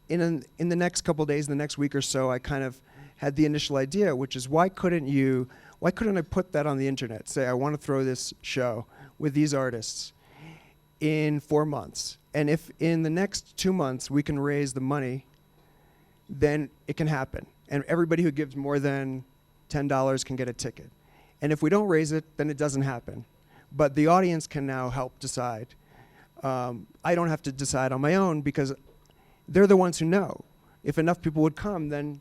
in the next couple of days, the next week or so, I kind of had the initial idea, which is why couldn't I put that on the internet? Say, I want to throw this show with these artists in 4 months. And if in the next 2 months we can raise the money, then it can happen. And everybody who gives more than $10 can get a ticket. And if we don't raise it, then it doesn't happen. But the audience can now help decide. I don't have to decide on my own because they're the ones who know. If enough people would come, then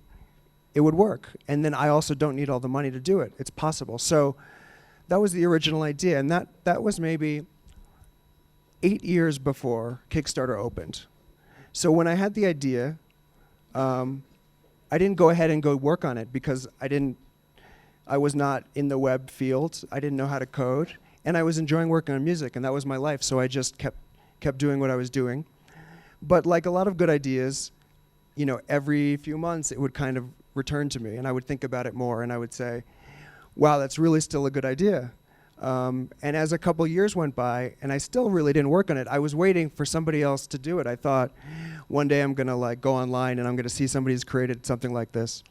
it would work. And then I also don't need all the money to do it. It's possible. So that was the original idea. And that was maybe 8 years before Kickstarter opened. So when I had the idea, I didn't go ahead and go work on it because I was not in the web field. I didn't know how to code. And I was enjoying working on music, and that was my life. So I just kept doing what I was doing. But like a lot of good ideas, every few months it would kind of return to me, and I would think about it more, and I would say, wow, that's really still a good idea. And as a couple years went by, and I still really didn't work on it, I was waiting for somebody else to do it. I thought, one day I'm going to go online, and I'm going to see somebody who's created something like this.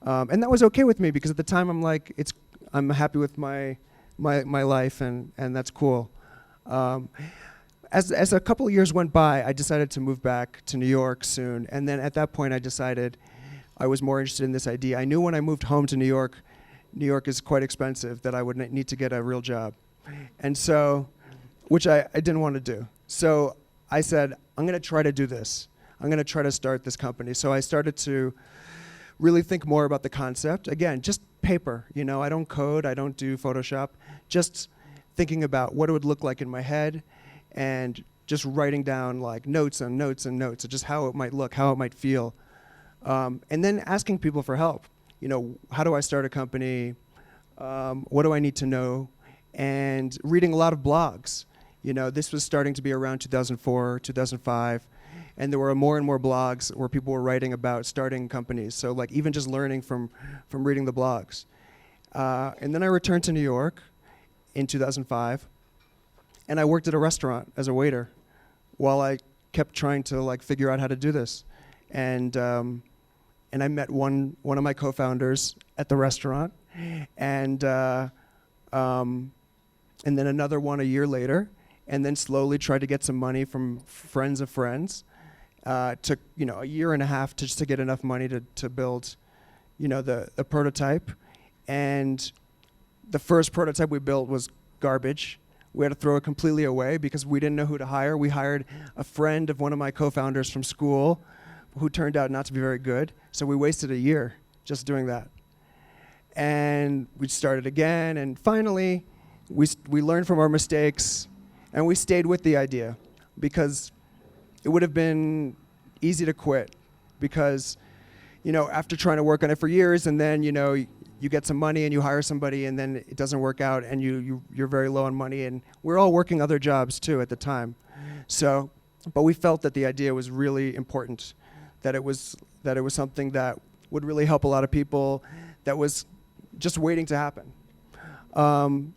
And that was okay with me, because at the time I'm happy with my life, and that's cool. As a couple of years went by, I decided to move back to New York soon, and then at that point I decided I was more interested in this idea. I knew when I moved home to New York is quite expensive, that I would need to get a real job. And so, which I didn't want to do. So I said, I'm going to try to do this. I'm going to try to start this company. So I started to really think more about the concept. Again, just paper. I don't code, I don't do Photoshop. Just thinking about what it would look like in my head, and just writing down notes and notes and notes of just how it might look, how it might feel. And then asking people for help. How do I start a company? What do I need to know? And reading a lot of blogs. This was starting to be around 2004, 2005. And there were more and more blogs where people were writing about starting companies. So even just learning from reading the blogs. And then I returned to New York in 2005. And I worked at a restaurant as a waiter while I kept trying to figure out how to do this. And I met one of my co-founders at the restaurant, and then another one a year later, and then slowly tried to get some money from friends of friends. Took a year and a half just to get enough money to build the prototype. And the first prototype we built was garbage. We had to throw it completely away because we didn't know who to hire. We hired a friend of one of my co-founders from school who turned out not to be very good. So we wasted a year just doing that. And we started again, and finally we learned from our mistakes, and we stayed with the idea, because it would have been easy to quit, because after trying to work on it for years, and then you get some money and you hire somebody, and then it doesn't work out, and you're very low on money, and we're all working other jobs too at the time. So, but we felt that the idea was really important, that it was something that would really help a lot of people, that was just waiting to happen.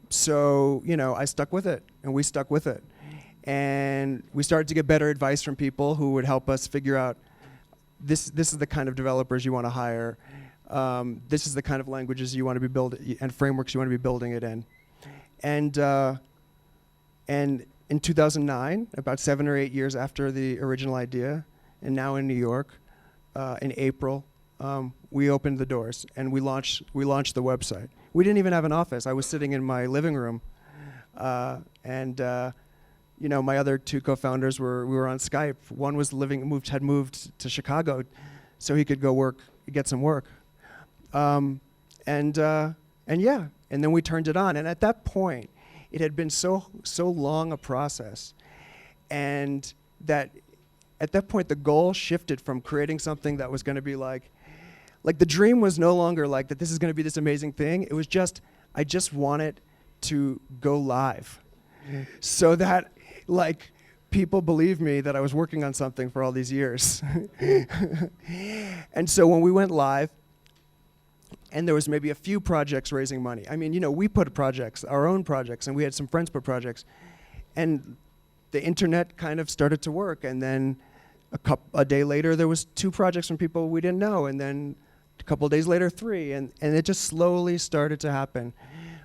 So I stuck with it, and we stuck with it, and we started to get better advice from people who would help us figure out this is the kind of developers you want to hire. This is the kind of languages you want to be building and frameworks you want to be building it in. And in 2009, about 7 or 8 years after the original idea, and now in New York, in April, we opened the doors and we launched the website. We didn't even have an office. I was sitting in my living room, and my other two co-founders we were on Skype. One was had moved to Chicago, so he could go get some work. And then we turned it on. And at that point, it had been so long a process, and that at that point the goal shifted from creating something that was going to be like the dream was no longer that this is going to be this amazing thing. It was just, I just wanted to go live, so that people believe me that I was working on something for all these years. And so when we went live, and there was maybe a few projects raising money. I mean, we put projects, our own projects, and we had some friends put projects. And the internet kind of started to work, and then a day later, there was 2 projects from people we didn't know, and then a couple of days later, 3, and it just slowly started to happen,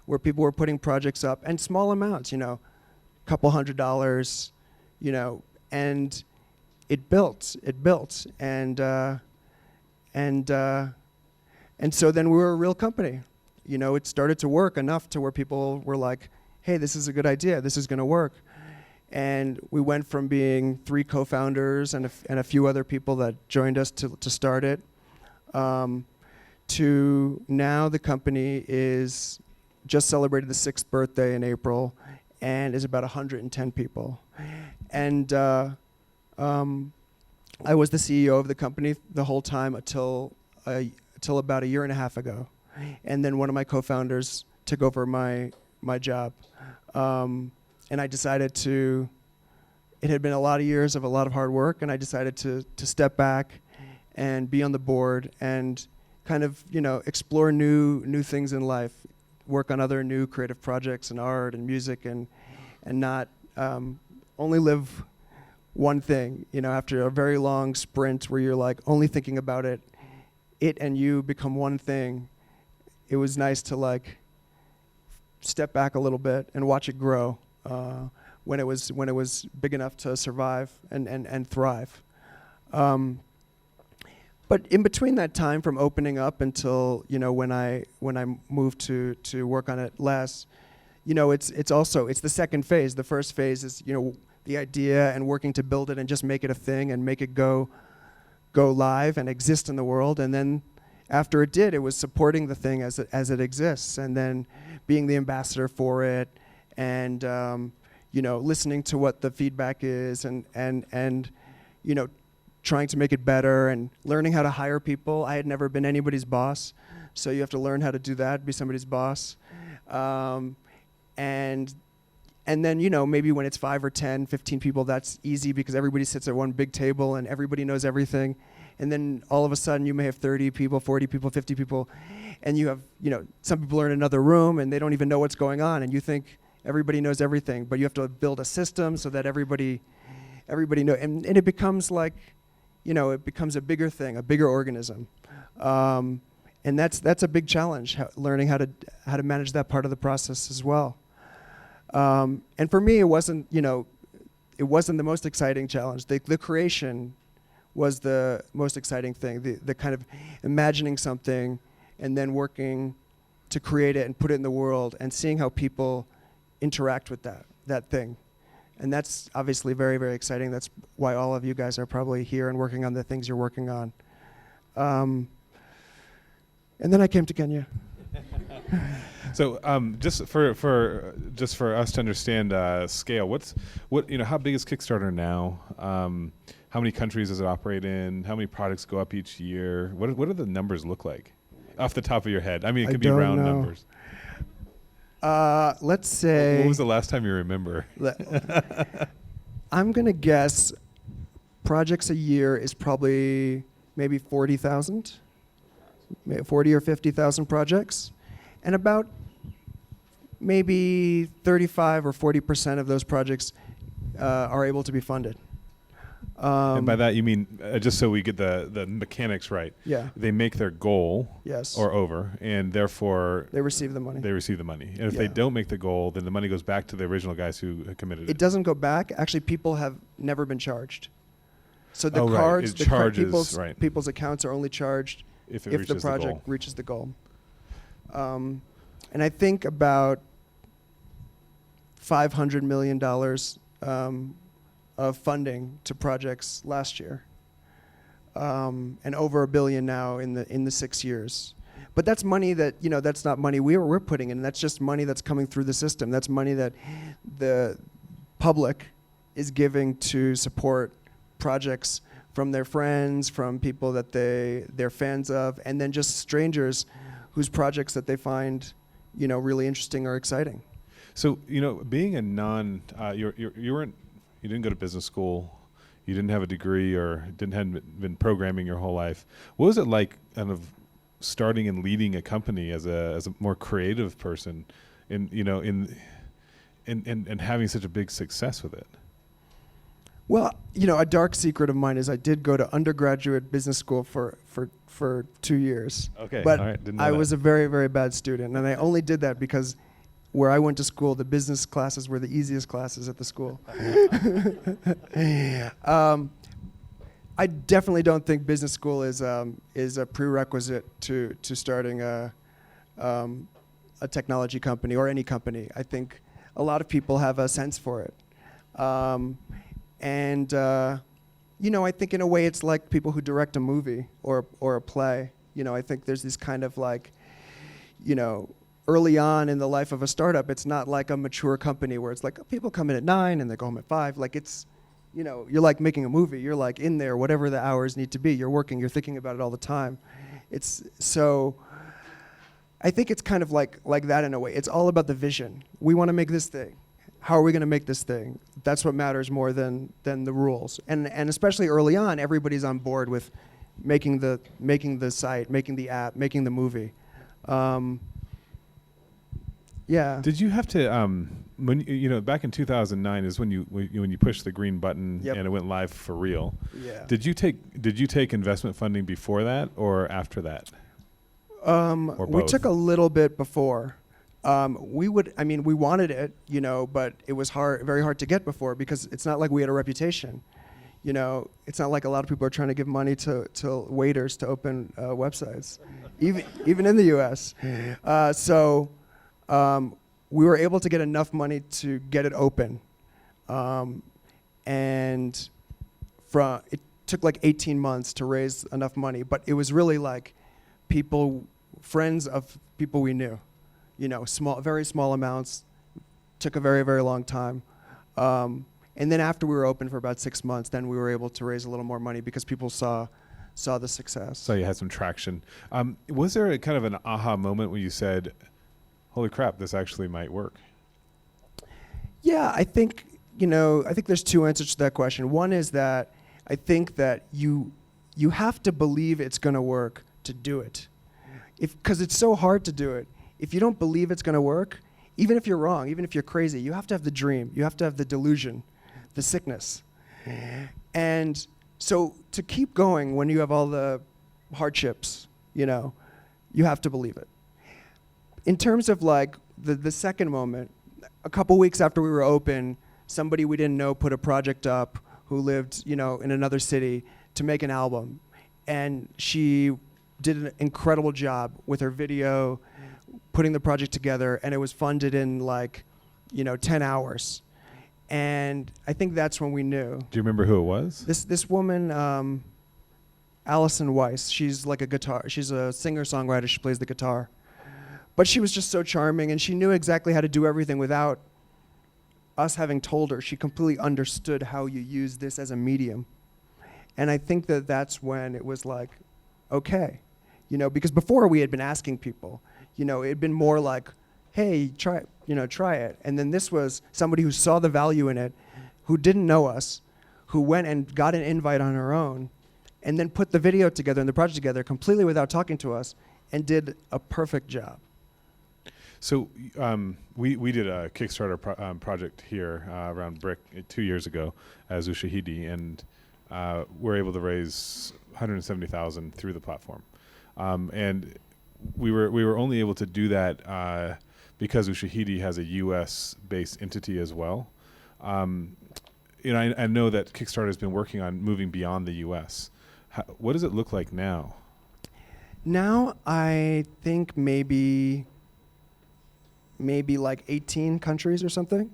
where people were putting projects up, and small amounts, a couple $100, and it built, and so then we were a real company. It started to work enough to where people were like, hey, this is a good idea, this is going to work. And we went from being 3 co-founders and a few other people that joined us to start it, to now the company is just celebrated the 6th birthday in April and is about 110 people. And I was the CEO of the company the whole time until about a year and a half ago. And then one of my co-founders took over my job. And I decided it had been a lot of years of a lot of hard work, and I decided to step back and be on the board and kind of, explore new things in life, work on other new creative projects and art and music, and not only live one thing, after a very long sprint where you're like only thinking about it and you become one thing. It was nice to step back a little bit and watch it grow. When it was big enough to survive and thrive. But in between that time from opening up until when I moved to work on it less, it's the second phase. The first phase is the idea and working to build it and just make it a thing and make it go live and exist in the world. And then after it did, it was supporting the thing as it exists, and then being the ambassador for it, and listening to what the feedback is, and trying to make it better, and learning how to hire people. I had never been anybody's boss, so you have to learn how to do that, be somebody's boss. And then maybe when it's 5 or 10, 15 people, that's easy because everybody sits at one big table and everybody knows everything. And then all of a sudden you may have 30 people, 40 people, 50 people, and you have, some people are in another room and they don't even know what's going on, and you think everybody knows everything, but you have to build a system so that everybody know, and it becomes it becomes a bigger thing, a bigger organism. And that's a big challenge, learning how to manage that part of the process as well. And for me, it wasn't the most exciting challenge. The creation was the most exciting thing. The kind of imagining something and then working to create it and put it in the world and seeing how people interact with that thing. And that's obviously very, very exciting. That's why all of you guys are probably here and working on the things you're working on. And then I came to Kenya. So just for us to understand scale, how big is Kickstarter now? How many countries does it operate in? How many products go up each year? What do the numbers look like off the top of your head? I mean, it could be round numbers. Let's say. What was the last time you remember? I'm gonna guess projects a year is probably maybe 40,000, 40 or 50,000 projects, and about maybe 35 or 40% of those projects are able to be funded. And by that you mean, just so we get the mechanics right, yeah, they make their goal, yes, or over, and therefore they receive the money. And if they don't make the goal, then the money goes back to the original guys who committed it. It doesn't go back. Actually, people have never been charged. So the cards, people's accounts are only charged if the project reaches the goal. And I think about $500 million of funding to projects last year, and over $1 billion now in the 6 years. But that's money that that's not money we're putting in. That's just money that's coming through the system. That's money that the public is giving to support projects from their friends, from people that they're fans of, and then just strangers whose projects that they find really interesting or exciting. So being a you didn't go to business school, you didn't have a degree, or hadn't been programming your whole life. What was it like kind of starting and leading a company as a more creative person and having such a big success with it? Well, a dark secret of mine is I did go to undergraduate business school for 2 years. Okay, But all right, didn't know I that. was a very, very bad student, and I only did that because where I went to school, the business classes were the easiest classes at the school. I definitely don't think business school is a prerequisite to starting a technology company or any company. I think a lot of people have a sense for it. I think in a way it's like people who direct a movie or a play. I think there's this kind of like, early on in the life of a startup, it's not like a mature company where it's like people come in at 9 and they go home at 5. Like it's, you're like making a movie. You're like in there, whatever the hours need to be. You're working, you're thinking about it all the time. I think it's kind of like that in a way. It's all about the vision. We want to make this thing. How are we going to make this thing? That's what matters more than the rules. And especially early on, everybody's on board with making the site, making the app, making the movie. Yeah. Did you have to when back in 2009 is when you pushed the green button Yep. and it went live for real? Yeah. Did you take investment funding before that or after that? Or We both? took a little bit before. We wanted it, but it was very hard to get before because it's not like we had a reputation. It's not like a lot of people are trying to give money to waiters to open websites, even in the U.S. We were able to get enough money to get it open, and it took like 18 months to raise enough money. But it was really like friends of people we knew. Very small amounts, took a very, very long time. And then after we were open for about 6 months, then we were able to raise a little more money because people saw the success. So you had some traction. Was there a kind of an aha moment when you said, holy crap, this actually might work? Yeah, I think there's two answers to that question. One is that I think that you have to believe it's going to work to do it. Because it's so hard to do it. If you don't believe it's going to work, even if you're wrong, even if you're crazy, you have to have the dream. You have to have the delusion, the sickness. And so to keep going when you have all the hardships, you have to believe it. In terms of like the second moment, a couple weeks after we were open, somebody we didn't know put a project up who lived, in another city to make an album. And she did an incredible job with her video, putting the project together, and it was funded in 10 hours. And I think that's when we knew. Do you remember who it was? This woman, Allison Weiss, she's a singer-songwriter, she plays the guitar. But she was just so charming, and she knew exactly how to do everything without us having told her. She completely understood how you use this as a medium. And I think that's when it was like, okay. Because before we had been asking people, it had been more like, hey, try it. And then this was somebody who saw the value in it, who didn't know us, who went and got an invite on her own, and then put the video together and the project together completely without talking to us, and did a perfect job. So we did a Kickstarter project here around Brick 2 years ago as Ushahidi, and we're able to raise $170,000 through the platform. And we were only able to do that because Ushahidi has a U.S.-based entity as well. I know that Kickstarter has been working on moving beyond the U.S. What does it look like now? Now I think maybe like 18 countries or something.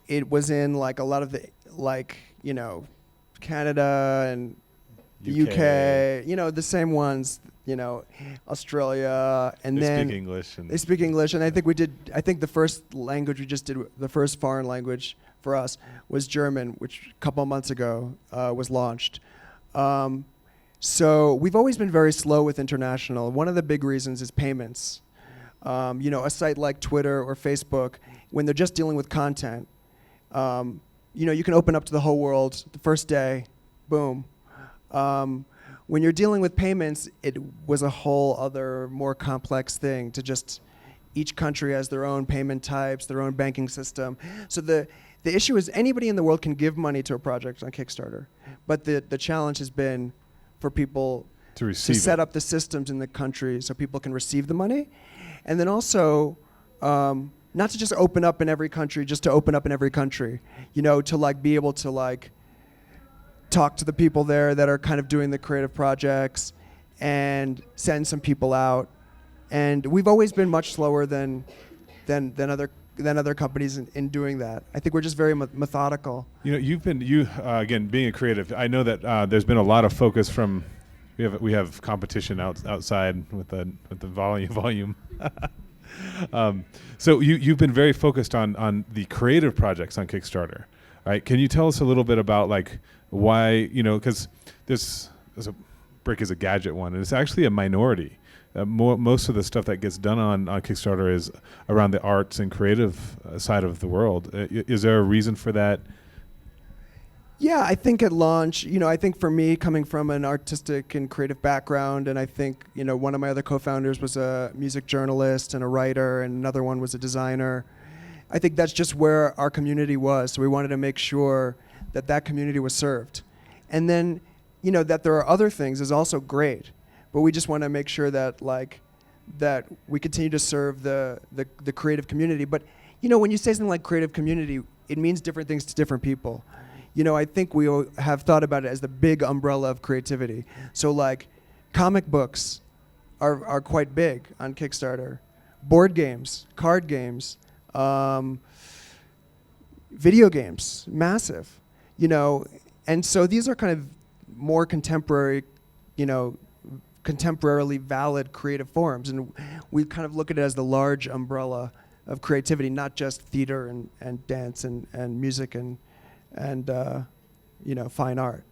It was in like a lot of the Canada and the UK, the same ones, Australia, and They then speak English. they speak English. And I think the first language we just did, the first foreign language for us was German, which a couple of months ago was launched. So we've always been very slow with international. One of the big reasons is payments. A site like Twitter or Facebook, when they're just dealing with content, you can open up to the whole world the first day, boom. When you're dealing with payments, it was a whole other more complex thing to just, each country has their own payment types, their own banking system. So the issue is anybody in the world can give money to a project on Kickstarter, but the challenge has been for people To receive set it. up the systems in the country so people can receive the money, and then also not to just open up in every country, just to open up in every country, to like be able to like talk to the people there that are kind of doing the creative projects and send some people out. And we've always been much slower than other companies in doing that. I think we're just very methodical. You've been again being a creative. I know that there's been a lot of focus from we have competition outside with the volume. So you've been very focused on the creative projects on Kickstarter, right? Can you tell us a little bit about like why because there's a Brick is a gadget one, and it's actually a minority. Most of the stuff that gets done on Kickstarter is around the arts and creative side of the world. Is there a reason for that? Yeah, I think at launch, I think for me, coming from an artistic and creative background, and I think, one of my other co-founders was a music journalist and a writer, and another one was a designer. I think that's just where our community was. So we wanted to make sure that community was served. And then, that there are other things is also great. But we just want to make sure that that we continue to serve the creative community. But when you say something like creative community, it means different things to different people. I think we have thought about it as the big umbrella of creativity. So like comic books are quite big on Kickstarter. Board games, card games, video games, massive. And so these are kind of more contemporary, contemporarily valid creative forms, and we kind of look at it as the large umbrella of creativity, not just theater and dance and music and fine art.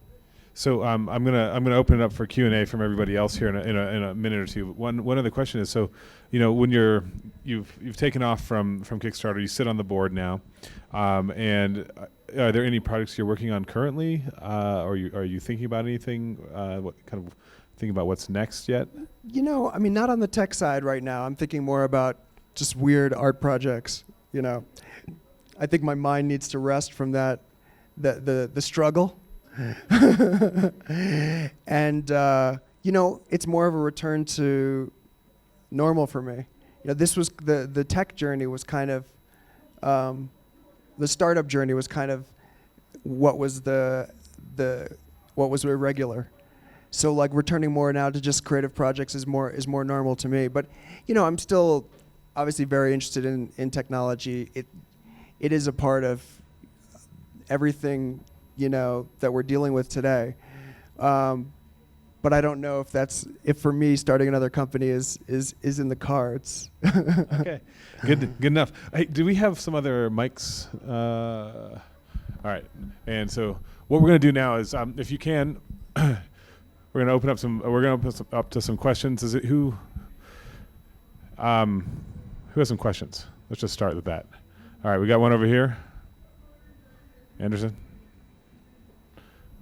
So I'm gonna open it up for Q&A from everybody else here in a minute or two. One other question is, so when you've taken off from Kickstarter, you sit on the board now, and are there any projects you're working on currently? Are you thinking about anything? What kind of thinking about what's next yet? Not on the tech side right now. I'm thinking more about just weird art projects. I think my mind needs to rest from that, the struggle. And it's more of a return to normal for me. This was the tech journey was kind of the startup journey was kind of what was what was irregular. So like returning more now to just creative projects is more normal to me. But I'm still obviously very interested in technology. It is a part of everything that we're dealing with today. But I don't know if for me starting another company is in the cards. Okay, good enough. Hey, do we have some other mics? All right, and so what we're going to do now is, if you can, we're going to open up to some questions. Is it who has some questions? Let's just start with that. All right, we got one over here. Anderson.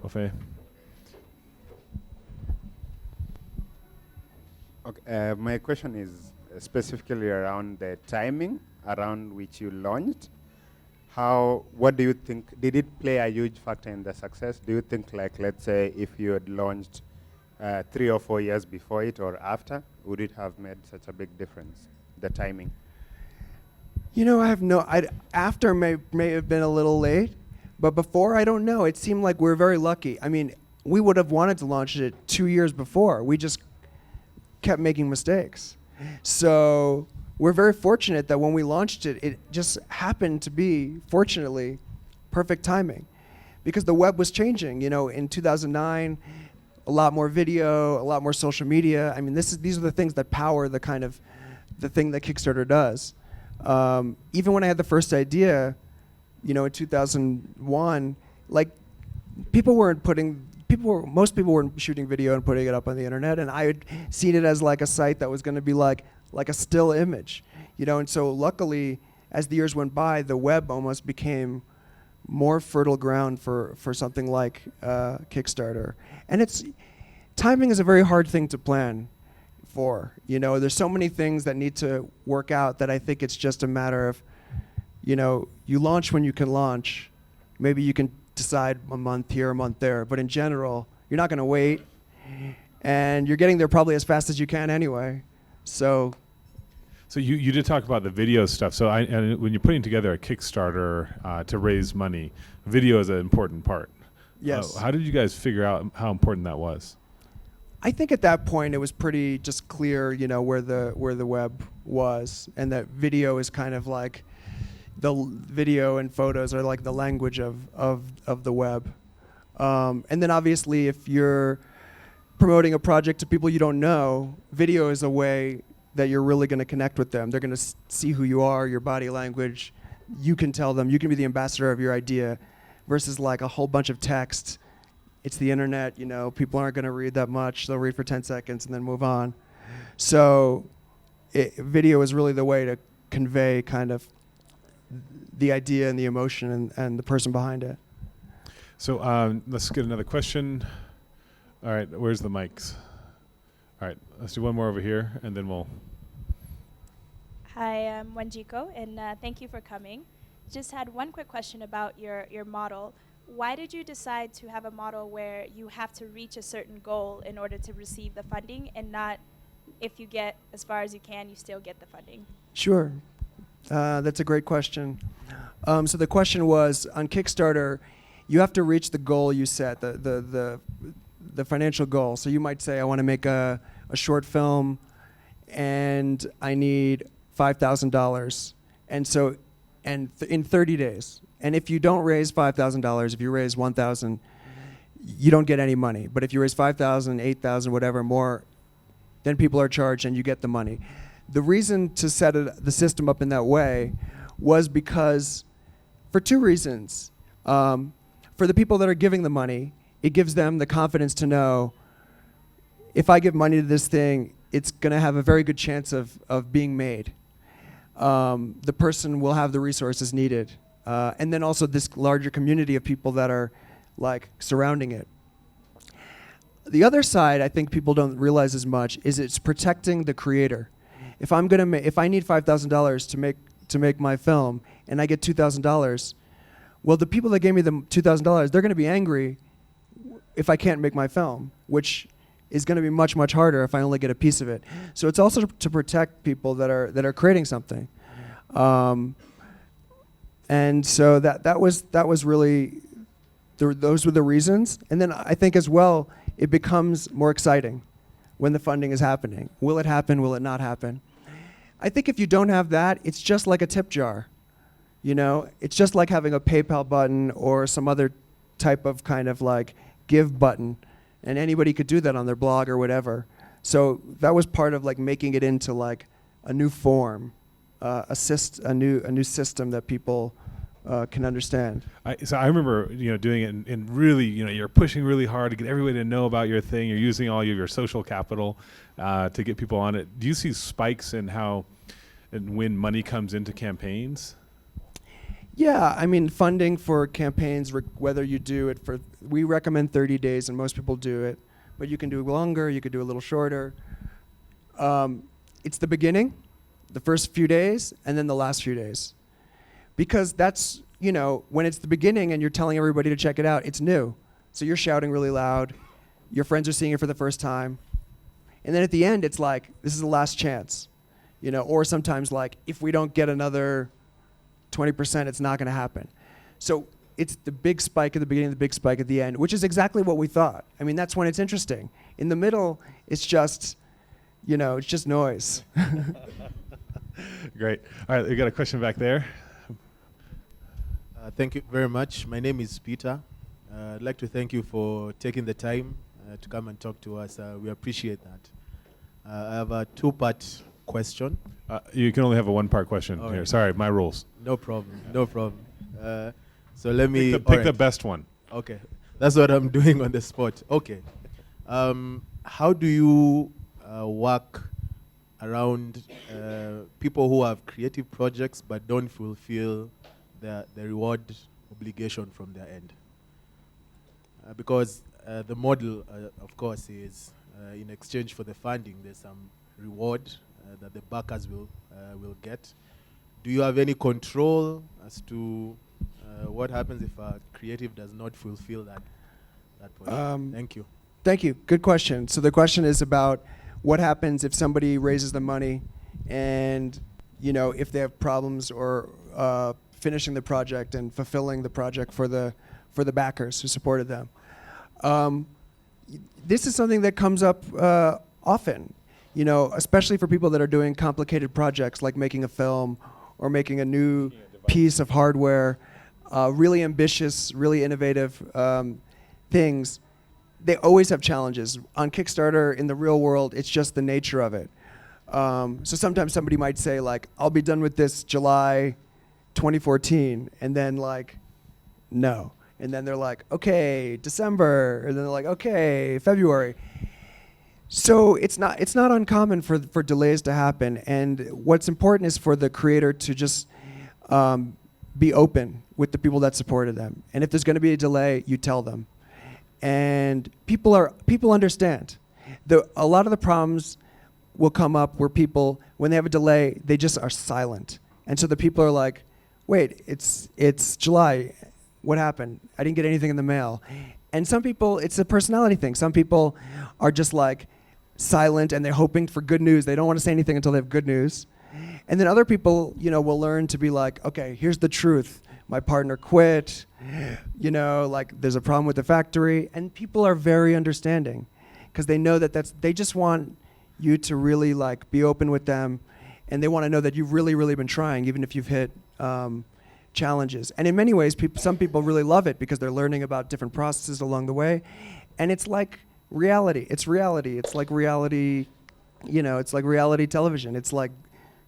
Buffet. Okay, my question is specifically around the timing around which you launched. What do you think, did it play a huge factor in the success? Do you think, like, let's say if you had launched 3 or 4 years before it or after, would it have made such a big difference, the timing? I have after may have been a little late, but before, I don't know. It seemed like we were very lucky. We would have wanted to launch it 2 years before. We just kept making mistakes. So we're very fortunate that when we launched it, it just happened to be, fortunately, perfect timing. Because the web was changing. In 2009, a lot more video, a lot more social media. These are the things that power the thing that Kickstarter does. Even when I had the first idea, in 2001, like most people weren't shooting video and putting it up on the internet, and I had seen it as like a site that was going to be like a still image, and so luckily, as the years went by, the web almost became more fertile ground for something like Kickstarter. And timing is a very hard thing to plan for. There's so many things that need to work out that I think it's just a matter of you launch when you can launch. Maybe you can decide a month here, a month there, but in general, you're not going to wait, and you're getting there probably as fast as you can anyway. So you did talk about the video stuff. So and when you're putting together a Kickstarter to raise money, video is an important part. Yes. How did you guys figure out how important that was? I think at that point it was pretty just clear, where the web was, and that video is kind of like video and photos are like the language of the web. And then obviously if you're promoting a project to people you don't know, video is a way that you're really going to connect with them. They're going to see who you are, your body language. You can tell them, you can be the ambassador of your idea, versus like a whole bunch of text. It's the internet, people aren't going to read that much. They'll read for 10 seconds and then move on. So video is really the way to convey kind of the idea and the emotion and the person behind it. So let's get another question. All right, where's the mics? All right, let's do one more over here, and then we'll... Hi, I'm Wanjiko, and thank you for coming. Just had one quick question about your model. Why did you decide to have a model where you have to reach a certain goal in order to receive the funding, and not if you get as far as you can, you still get the funding? Sure. That's a great question. So the question was, on Kickstarter, you have to reach the goal you set, the financial goal. So you might say, I want to make a short film, and I need $5,000. And so, in 30 days. And if you don't raise $5,000, if you raise $1,000, you don't get any money. But if you raise $5,000, $8,000, whatever more, then people are charged and you get the money. The reason to set the system up in that way was because, for two reasons. For the people that are giving the money, it gives them the confidence to know, if I give money to this thing, it's going to have a very good chance of being made. The person will have the resources needed. And then also this larger community of people that are like surrounding it. The other side, I think people don't realize as much, is it's protecting the creator. If I need $5,000 to make my film, and I get $2,000, well, the people that gave me the $2,000, they're going to be angry if I can't make my film, which is going to be much, much harder if I only get a piece of it. So it's also to protect people that are creating something. And so that was really, those were the reasons. And then I think as well, it becomes more exciting when the funding is happening. Will it happen? Will it not happen? I think if you don't have that, it's just like a tip jar. It's just like having a PayPal button or some other type of kind of like give button, and anybody could do that on their blog or whatever. So that was part of like making it into like a new form, a new system that people can understand. So I remember, doing it and really, you're pushing really hard to get everybody to know about your thing. You're using all of your social capital to get people on it. Do you see spikes in how and when money comes into campaigns? Yeah, I mean, funding for campaigns, whether you do it we recommend 30 days, and most people do it, but you can do longer, you could do a little shorter. It's the beginning, the first few days, and then the last few days. Because that's, when it's the beginning and you're telling everybody to check it out, it's new. So you're shouting really loud, your friends are seeing it for the first time, and then at the end, it's like, this is the last chance. Or sometimes like, if we don't get another 20%, it's not going to happen. So it's the big spike at the beginning, the big spike at the end, which is exactly what we thought. I mean, that's when it's interesting. In the middle, it's just, it's just noise. Great. All right, we got a question back there. Thank you very much. My name is Peter. I'd like to thank you for taking the time to come and talk to us. We appreciate that. I have a two-part question. You can only have a one-part question All here. right. Sorry, my rules. No problem. No problem. So let me Pick the best one. Okay, that's what I'm doing on the spot. Okay, how do you work around people who have creative projects but don't fulfill the reward obligation from their end? Because the model, of course, is in exchange for the funding, there's some reward that the backers will get. do you have any control as to what happens if a creative does not fulfill that point? Thank you. Thank you. Good question. So the question is about what happens if somebody raises the money and, you know, if they have problems or finishing the project and fulfilling the project for the backers who supported them. This is something that comes up often, you know, especially for people that are doing complicated projects like making a film or making a new piece of hardware, really ambitious, really innovative things. They always have challenges. On Kickstarter, in the real world, it's just the nature of it. So sometimes somebody might say, like, I'll be done with this July 2014, and then, like, no. And then they're like, okay, December, and then they're like, okay, February. So it's not uncommon for delays to happen, and what's important is for the creator to just be open with the people that supported them. And if there's going to be a delay, you tell them. And people understand. A lot of the problems will come up where people, when they have a delay, they just are silent. And so the people are like, wait, it's July. What happened? I didn't get anything in the mail. And some people, it's a personality thing. Some people are just like silent and they're hoping for good news. They don't want to say anything until they have good news. And then other people, you know, will learn to be like, okay, here's the truth. My partner quit, you know, like there's a problem with the factory. And people are very understanding because they know that they just want you to really like be open with them. And they want to know that you've really, really been trying, even if you've hit challenges. And in many ways, some people really love it because they're learning about different processes along the way. And it's like reality. It's reality. It's like reality, you know, it's like reality television. It's like,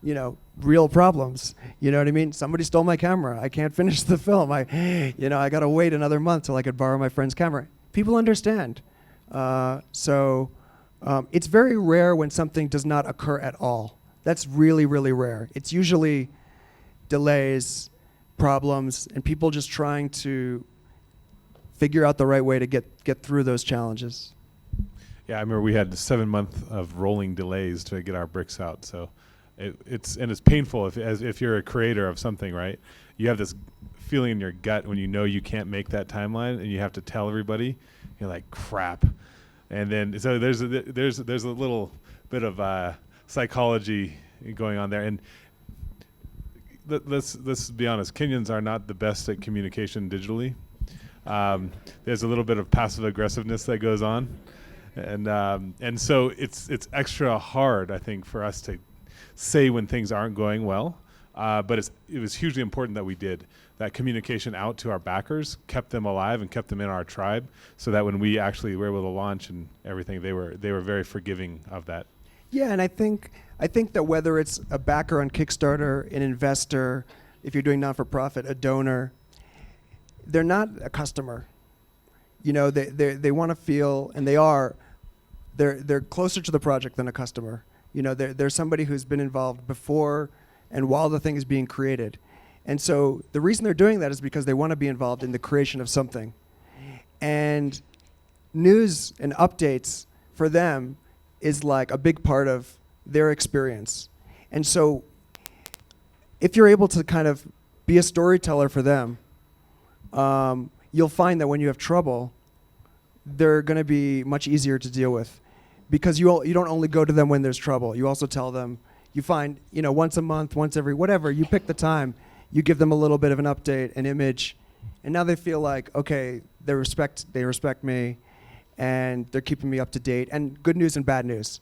you know, real problems. You know what I mean? Somebody stole my camera. I can't finish the film. I got to wait another month till I could borrow my friend's camera. People understand. So it's very rare when something does not occur at all. That's really, really rare. It's usually delays, problems, and people just trying to figure out the right way to get through those challenges. Yeah, I remember we had 7 months of rolling delays to get our bricks out. So it's painful if you're a creator of something, right? You have this feeling in your gut when you know you can't make that timeline, and you have to tell everybody. You're like, crap. And then so there's a little bit of psychology going on there. And let's be honest, Kenyans are not the best at communication digitally. There's a little bit of passive aggressiveness that goes on, and so it's extra hard, I think, for us to say when things aren't going well. But it was hugely important that we did that. Communication out to our backers kept them alive and kept them in our tribe, so that when we actually were able to launch and everything, they were very forgiving of that. Yeah, and I think that whether it's a backer on Kickstarter, an investor, if you're doing not-for-profit, a donor, they're not a customer. You know, they want to feel, and they're closer to the project than a customer. You know, they're somebody who's been involved before and while the thing is being created. And so the reason they're doing that is because they want to be involved in the creation of something. And news and updates for them is like a big part of their experience. And so if you're able to kind of be a storyteller for them, you'll find that when you have trouble, they're going to be much easier to deal with. Because you don't only go to them when there's trouble. You also tell them, you find, you know, once a month, once every, whatever, you pick the time, you give them a little bit of an update, an image, and now they feel like, okay, they respect me, and they're keeping me up to date, and good news and bad news.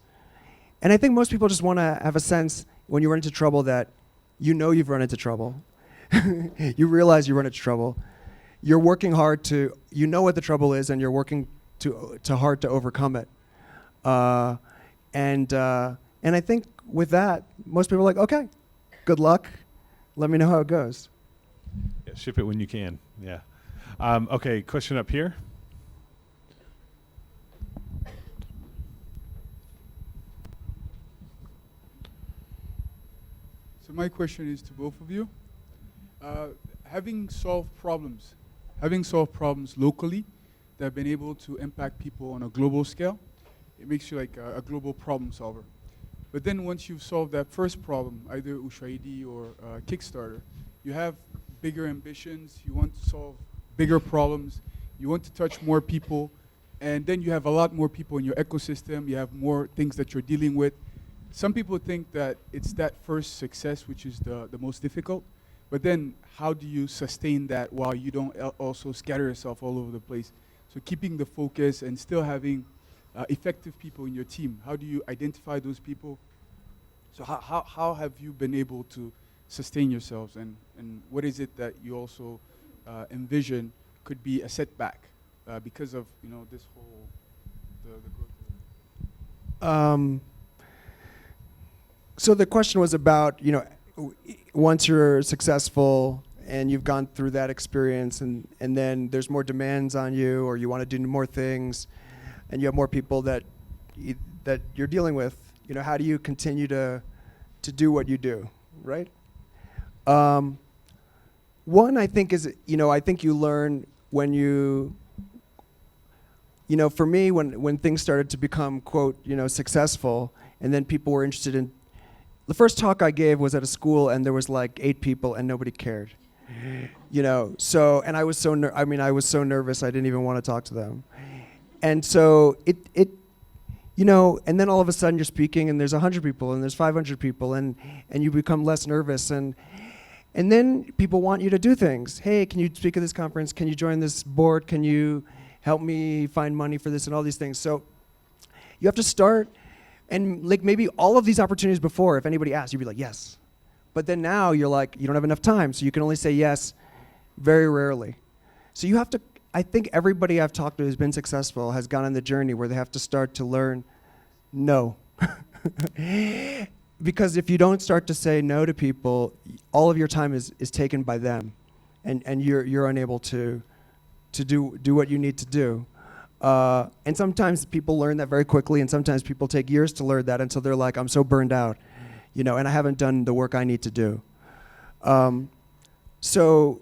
And I think most people just want to have a sense when you run into trouble that you know you've run into trouble. You realize you run into trouble. You're working hard you know what the trouble is, and you're working hard to overcome it. And I think with that, most people are like, okay, good luck. Let me know how it goes. Yeah, ship it when you can. Yeah. Okay, question up here. So my question is to both of you. Having solved problems locally that have been able to impact people on a global scale, it makes you like a global problem solver. But then once you've solved that first problem, either Ushaidi or Kickstarter, you have bigger ambitions, you want to solve bigger problems, you want to touch more people, and then you have a lot more people in your ecosystem, you have more things that you're dealing with. Some people think that it's that first success which is the most difficult, but then how do you sustain that while you don't also scatter yourself all over the place? So keeping the focus and still having effective people in your team. How do you identify those people? So how have you been able to sustain yourselves, and what is it that you also envision could be a setback because of this whole the growth? So the question was about, once you're successful and you've gone through that experience and then there's more demands on you, or you want to do more things and you have more people that you're dealing with, how do you continue to do what you do, right? One, I think, is, I think you learn when for me, when things started to become, quote, successful, and then people were interested in, the first talk I gave was at a school and there was like 8 people and nobody cared, so, and I was so nervous I didn't even want to talk to them. And so and then all of a sudden you're speaking and there's 100 people and there's 500 people and you become less nervous, and then people want you to do things. Hey, can you speak at this conference? Can you join this board? Can you help me find money for this and all these things? So you have to start, and like maybe all of these opportunities before, if anybody asked, you'd be like, yes. But then now you're like, you don't have enough time, so you can only say yes very rarely. So you have to, I think everybody I've talked to who's been successful has gone on the journey where they have to start to learn no. Because if you don't start to say no to people, all of your time is taken by them, and you're unable to do what you need to do. And sometimes people learn that very quickly, and sometimes people take years to learn that until they're like, I'm so burned out, and I haven't done the work I need to do. So,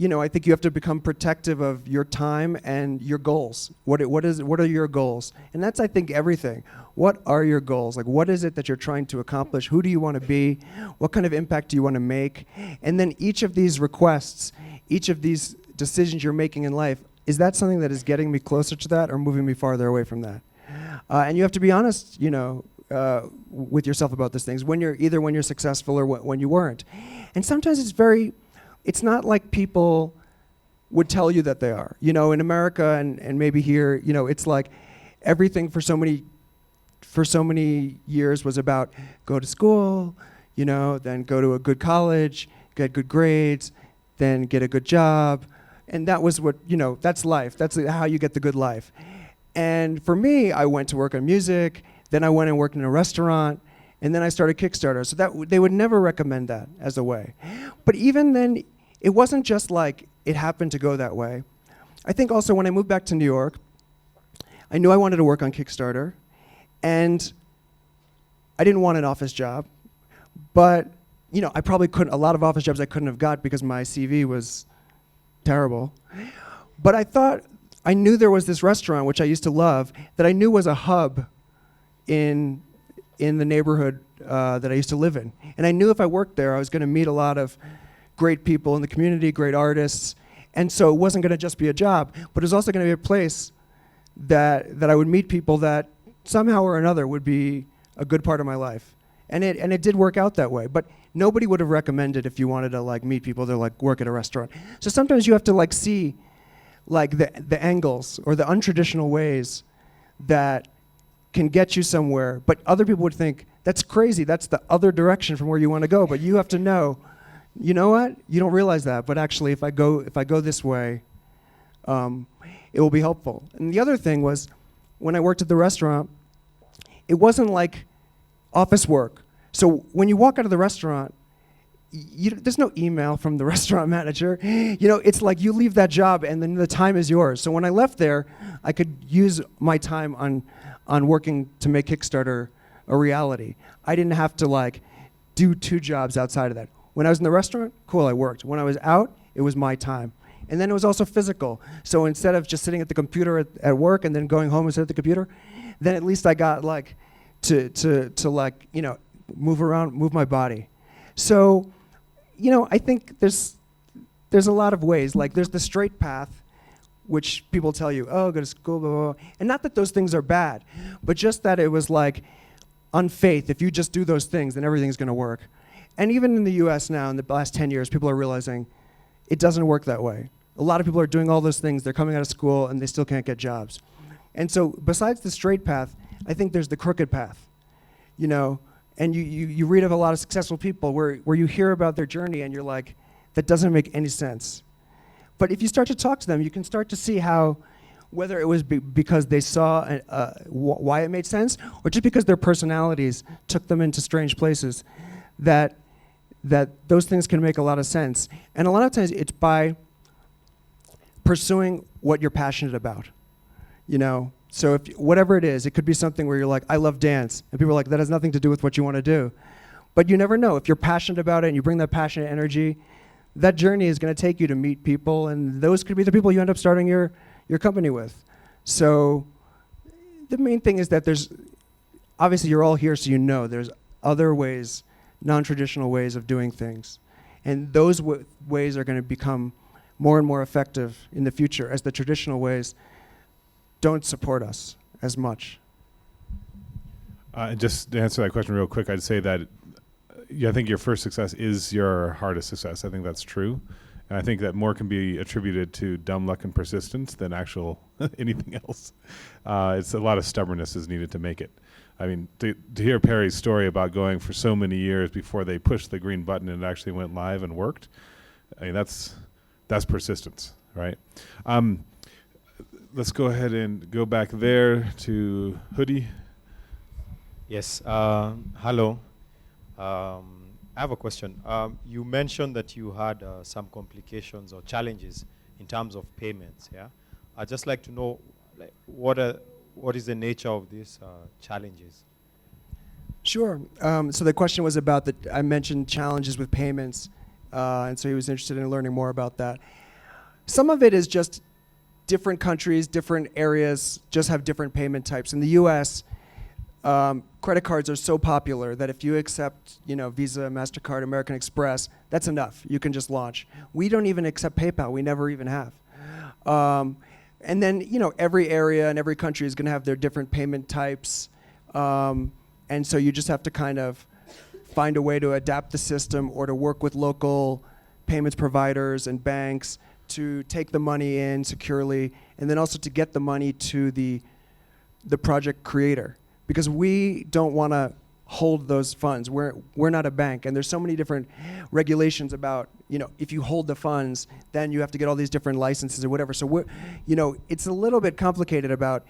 I think you have to become protective of your time and your goals. What are your goals? And that's, I think, everything. What are your goals? Like, what is it that you're trying to accomplish? Who do you want to be? What kind of impact do you want to make? And then each of these requests, each of these decisions you're making in life, is that something that is getting me closer to that or moving me farther away from that? And you have to be honest, with yourself about these things when you're successful or when you weren't. And sometimes it's not like people would tell you that they are. In America and maybe here, it's like everything for so many years was about go to school, then go to a good college, get good grades, then get a good job. And that was what, that's life. That's how you get the good life. And for me, I went to work on music, then I went and worked in a restaurant, and then I started Kickstarter. So that they would never recommend that as a way. But even then, it wasn't just like it happened to go that way. I think also when I moved back to New York, I knew I wanted to work on Kickstarter, and I didn't want an office job, but I probably couldn't, a lot of office jobs I couldn't have got because my CV was terrible. But I knew there was this restaurant, which I used to love, that I knew was a hub in the neighborhood that I used to live in. And I knew if I worked there, I was going to meet a lot of great people in the community, great artists. And so it wasn't going to just be a job, but it was also going to be a place that I would meet people that somehow or another would be a good part of my life. And it did work out that way. But nobody would have recommended, if you wanted to like meet people, to like work at a restaurant. So sometimes you have to like see like the angles or the untraditional ways that can get you somewhere. But other people would think, that's crazy, that's the other direction from where you want to go. But you have to know, you know what? You don't realize that, but actually if I go this way, it will be helpful. And the other thing was, when I worked at the restaurant, it wasn't like office work. So when you walk out of the restaurant, there's no email from the restaurant manager. It's like you leave that job and then the time is yours. So when I left there, I could use my time on working to make Kickstarter a reality. I didn't have to like do 2 jobs outside of that. When I was in the restaurant, cool, I worked. When I was out, it was my time. And then it was also physical. So instead of just sitting at the computer at work and then going home and sit at the computer, then at least I got like to like, move around, move my body. So, I think there's a lot of ways. Like there's the straight path, which people tell you, oh, go to school, blah, blah, blah. And not that those things are bad, but just that it was like on faith, if you just do those things, then everything's going to work. And even in the US now, in the last 10 years, people are realizing it doesn't work that way. A lot of people are doing all those things. They're coming out of school and they still can't get jobs. And so besides the straight path, I think there's the crooked path, and you read of a lot of successful people where you hear about their journey and you're like, that doesn't make any sense. But if you start to talk to them, you can start to see how, whether it was because they saw why it made sense, or just because their personalities took them into strange places, that those things can make a lot of sense. And a lot of times it's by pursuing what you're passionate about, So if whatever it is, it could be something where you're like, I love dance. And people are like, that has nothing to do with what you want to do. But you never know. If you're passionate about it and you bring that passionate energy, that journey is going to take you to meet people, and those could be the people you end up starting your company with. So the main thing is that there's, obviously you're all here so there's other ways, non-traditional ways of doing things. And those ways are going to become more and more effective in the future as the traditional ways don't support us as much. Just to answer that question real quick, I'd say that I think your first success is your hardest success. I think that's true. And I think that more can be attributed to dumb luck and persistence than actual anything else. It's a lot of stubbornness is needed to make it. I mean, to hear Perry's story about going for so many years before they pushed the green button and it actually went live and worked, I mean, that's persistence, right? Let's go ahead and go back there to Hoodie. Yes, hello. I have a question. You mentioned that you had some complications or challenges in terms of payments, yeah? I'd just like to know, like, what is the nature of these challenges? Sure. So the question was about I mentioned challenges with payments, and so he was interested in learning more about that. Some of it is just different countries, different areas just have different payment types. In the US, credit cards are so popular that if you accept, Visa, MasterCard, American Express, that's enough. You can just launch. We don't even accept PayPal. We never even have. And then, every area and every country is going to have their different payment types. And so you just have to kind of find a way to adapt the system or to work with local payments providers and banks to take the money in securely, and then also to get the money to the project creator. Because we don't want to hold those funds. We're not a bank, and there's so many different regulations about, if you hold the funds, then you have to get all these different licenses or whatever. So it's a little bit complicated about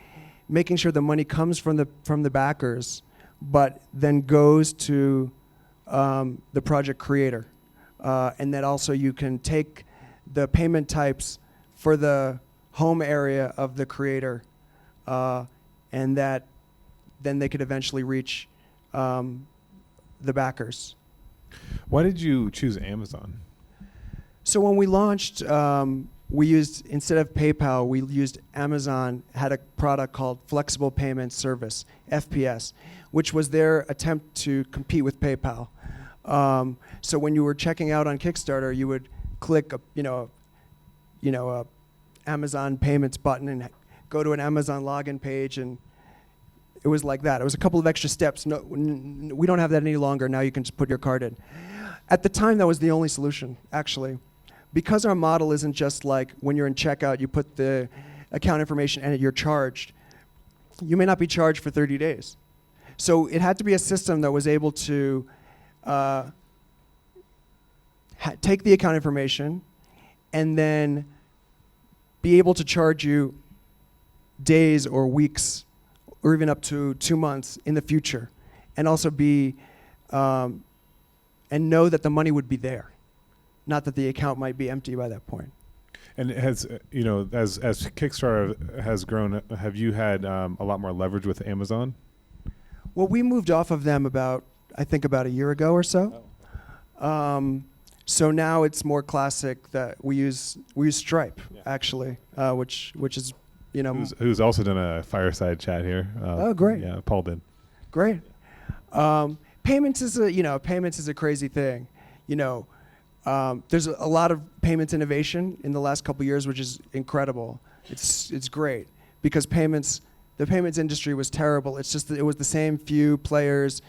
making sure the money comes from the backers, but then goes to the project creator, and that also you can take the payment types for the home area of the creator, and that then they could eventually reach the backers. Why did you choose Amazon? So when we launched, we used, instead of PayPal, we used Amazon had a product called Flexible Payment Service, FPS, which was their attempt to compete with PayPal. So when you were checking out on Kickstarter, you would click a Amazon payments button and go to an Amazon login page, and it was like that. It was a couple of extra steps. No, we don't have that any longer. Now you can just put your card in. At the time, that was the only solution, actually. Because our model isn't just like when you're in checkout, you put the account information and you're charged. You may not be charged for 30 days. So it had to be a system that was able to take the account information and then be able to charge you days or weeks or even up to 2 months in the future, and also be, and know that the money would be there, not that the account might be empty by that point. And it has, as Kickstarter has grown, have you had a lot more leverage with Amazon? Well, we moved off of them about a year ago or so. Oh. So now it's more classic that we use Stripe, actually, which is, who's also done a Fireside chat here. Oh, great. Yeah, Paul did. Great. Payments is a crazy thing. There's a lot of payments innovation in the last couple years, which is incredible. It's great because the payments industry was terrible. It's just that it was the same few players.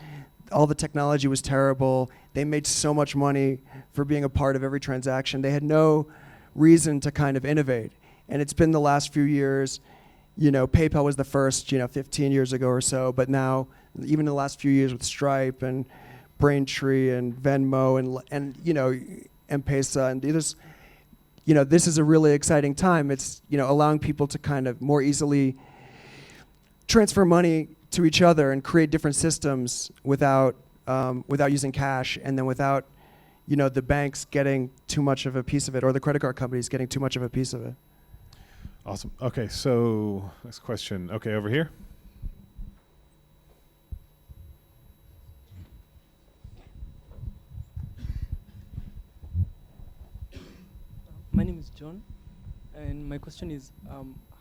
All the technology was terrible. They made so much money for being a part of every transaction. They had no reason to kind of innovate. And it's been the last few years. PayPal was the first, 15 years ago or so. But now, even in the last few years with Stripe and Braintree and Venmo and M-Pesa and there's, this is a really exciting time. It's, allowing people to kind of more easily transfer money to each other and create different systems without using cash, and then without the banks getting too much of a piece of it, or the credit card companies getting too much of a piece of it. Awesome. Okay, so next question. Okay, over here. My name is John, and my question is,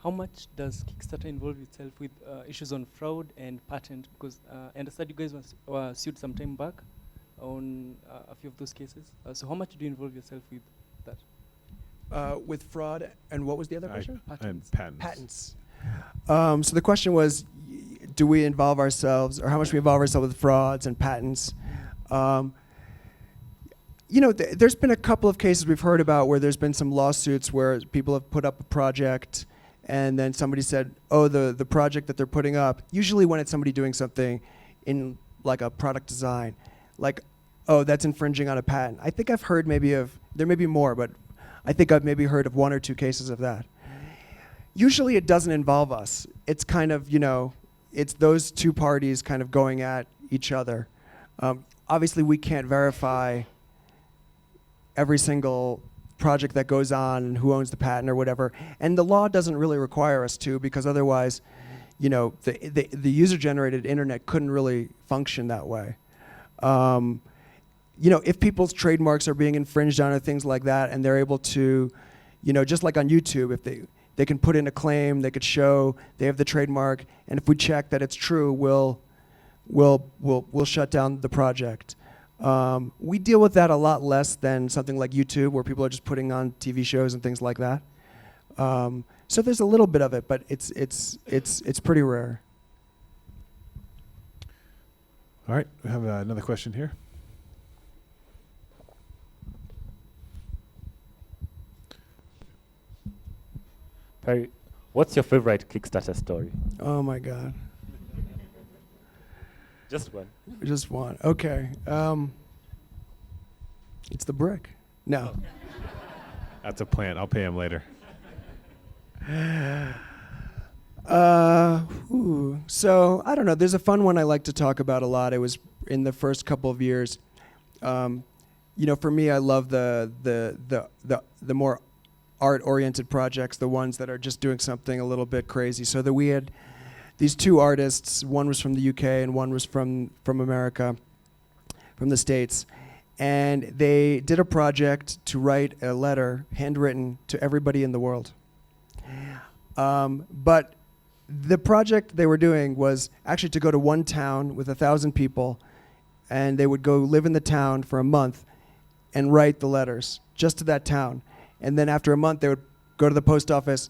how much does Kickstarter involve itself with issues on fraud and patent? Because I understand you guys were sued some time back on a few of those cases. So how much do you involve yourself with that? With fraud, and what was the other question? And patents. Patents. So the question was, do we involve ourselves, or how much we involve ourselves with frauds and patents? There's been a couple of cases we've heard about where there's been some lawsuits where people have put up a project and then somebody said, oh, the project that they're putting up, usually when it's somebody doing something in like a product design, like, oh, that's infringing on a patent. I think I've heard there may be more, but I think I've maybe heard of 1 or 2 cases of that. Usually it doesn't involve us. It's kind of, it's those two parties kind of going at each other. Obviously we can't verify every single project that goes on and who owns the patent or whatever. And the law doesn't really require us to, because otherwise, the user-generated internet couldn't really function that way. If people's trademarks are being infringed on or things like that, and they're able to, just like on YouTube, if they can put in a claim, they could show they have the trademark, and if we check that it's true, we'll shut down the project. We deal with that a lot less than something like YouTube, where people are just putting on TV shows and things like that. So there's a little bit of it, but it's pretty rare. All right, we have another question here. Perry, what's your favorite Kickstarter story? Oh my God. Just one. Just one. Okay. It's the brick. No. That's a plant. I'll pay him later. So I don't know. There's a fun one I like to talk about a lot. It was in the first couple of years. For me, I love the more art-oriented projects, the ones that are just doing something a little bit crazy. So that we had these 2 artists. One was from the UK and one was from America, from the States. And they did a project to write a letter, handwritten, to everybody in the world. But the project they were doing was actually to go to one town with 1,000 people, and they would go live in the town for a month and write the letters just to that town. And then after a month, they would go to the post office,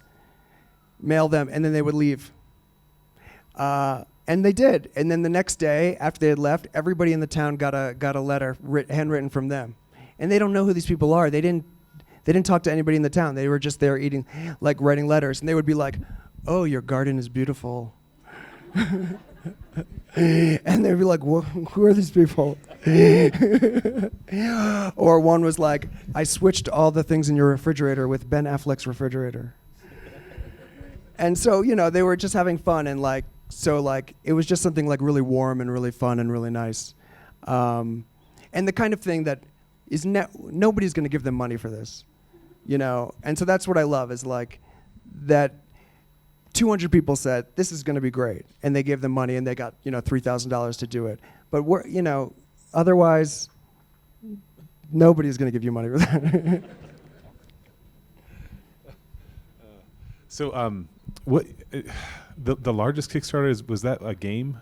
mail them, and then they would leave. And they did. And then the next day, after they had left, everybody in the town got a letter handwritten from them. And they don't know who these people are. They didn't talk to anybody in the town. They were just there writing letters. And they would be like, oh, your garden is beautiful. And they'd be like, who are these people? Or one was like, I switched all the things in your refrigerator with Ben Affleck's refrigerator. And so, they were just having fun, and it was just something like really warm and really fun and really nice. And the kind of thing that is nobody's going to give them money for this, And so that's what I love, is like that 200 people said, this is going to be great. And they gave them money, and they got, $3,000 to do it. But otherwise, nobody's going to give you money for that. So, what the largest Kickstarter was that a game?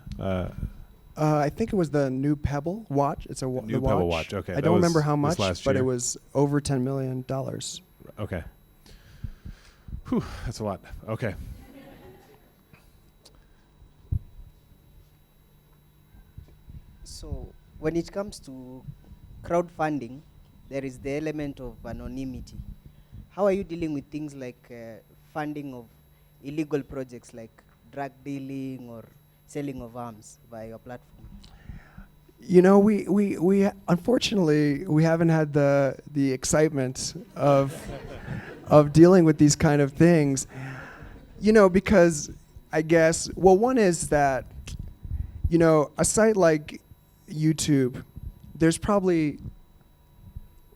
I think it was the new Pebble watch. It's a The the new Pebble watch, okay. I That don't remember was how this much, last but it year. was over $10 million. Okay. Whew, that's a lot. Okay. So when it comes to crowdfunding, there is the element of anonymity. How are you dealing with things like funding of illegal projects like drug dealing or selling of arms via your platform? You know, we unfortunately we haven't had the excitement of dealing with these kind of things. You know, because I guess one is that, you know, a site like YouTube, there's probably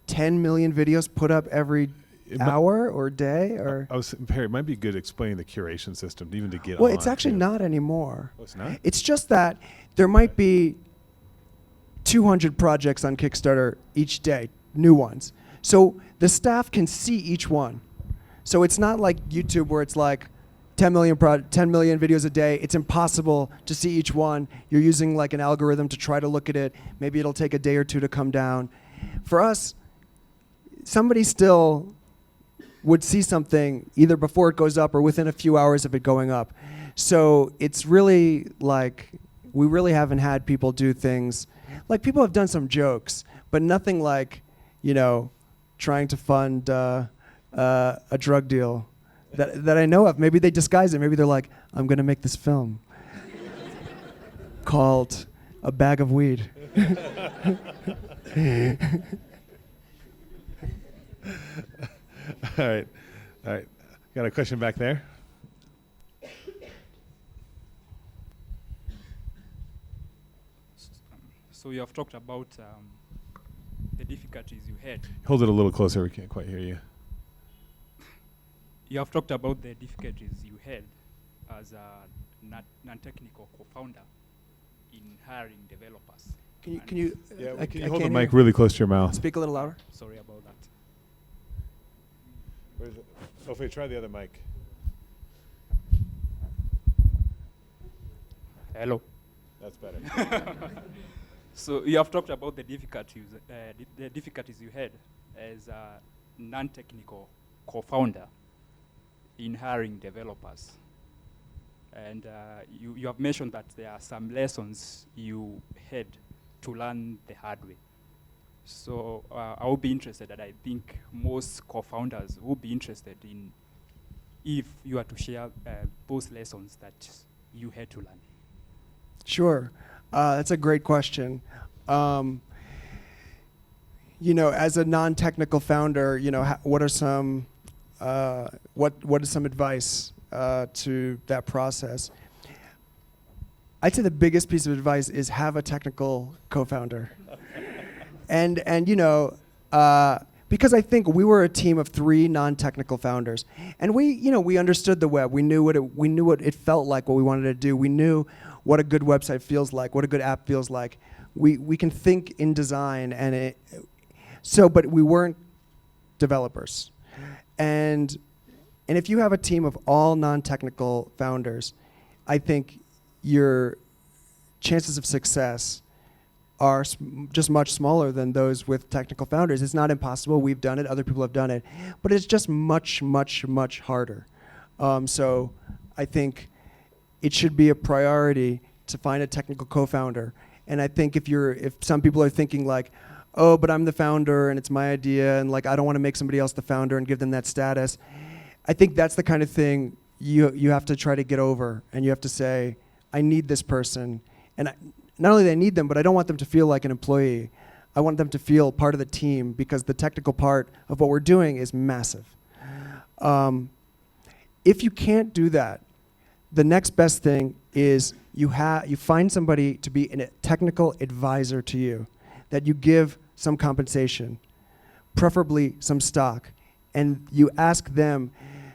10 million videos put up every It mi- hour or day or. I was Perry, it might be good explaining the curation system even to get Well, on. it's actually too. not anymore. Oh, it's not? It's just that there might be 200 projects on Kickstarter each day, new ones. So the staff can see each one. So it's not like YouTube where it's like 10 million videos a day. It's impossible to see each one. You're using like an algorithm to try to look at it. Maybe it'll take a day or two to come down. For us, somebody still would see something either before it goes up or within a few hours of it going up. So it's really like, we really haven't had people do things, like people have done some jokes, but nothing like, you know, trying to fund a drug deal that I know of. Maybe they disguise it. Maybe they're like, I'm going to make this film called A Bag of Weed. All right. All right. Got a question back there? So you have talked about the difficulties you had. Hold it a little closer. We can't quite hear you. You have talked about the difficulties you had as a non-technical co-founder in hiring developers. Can you I Can I you hold the can't mic hear. really close to your mouth? Speak a little louder. Sorry about that. Where's it? Sophie, try the other mic. Hello. That's better. So you have talked about the difficulties you had as a non-technical co-founder in hiring developers, and you have mentioned that there are some lessons you had to learn the hard way. So I would be interested, and I think most co-founders would be interested in if you are to share those lessons that you had to learn. Sure. That's a great question. You know, as a non-technical founder, you know, what are some what is some advice to that process? I'd say the biggest piece of advice is have a technical co-founder, and you know, because I think we were a team of 3 non-technical founders, and we understood the web. We knew what it felt like, what we wanted to do. We knew what a good website feels like, what a good app feels like. We can think in design, and but we weren't developers. And if you have a team of all non-technical founders, I think your chances of success are just much smaller than those with technical founders. It's not impossible. We've done it. Other people have done it. But it's just much, much, much harder. So I think it should be a priority to find a technical co-founder. And I think if some people are thinking like, oh, but I'm the founder and it's my idea and like I don't want to make somebody else the founder and give them that status, I think that's the kind of thing you have to try to get over, and you have to say, I need this person, and not only do I need them, but I don't want them to feel like an employee. I want them to feel part of the team, because the technical part of what we're doing is massive. If you can't do that, the next best thing is you find somebody to be a technical advisor to you, that you give some compensation, preferably some stock, and you ask them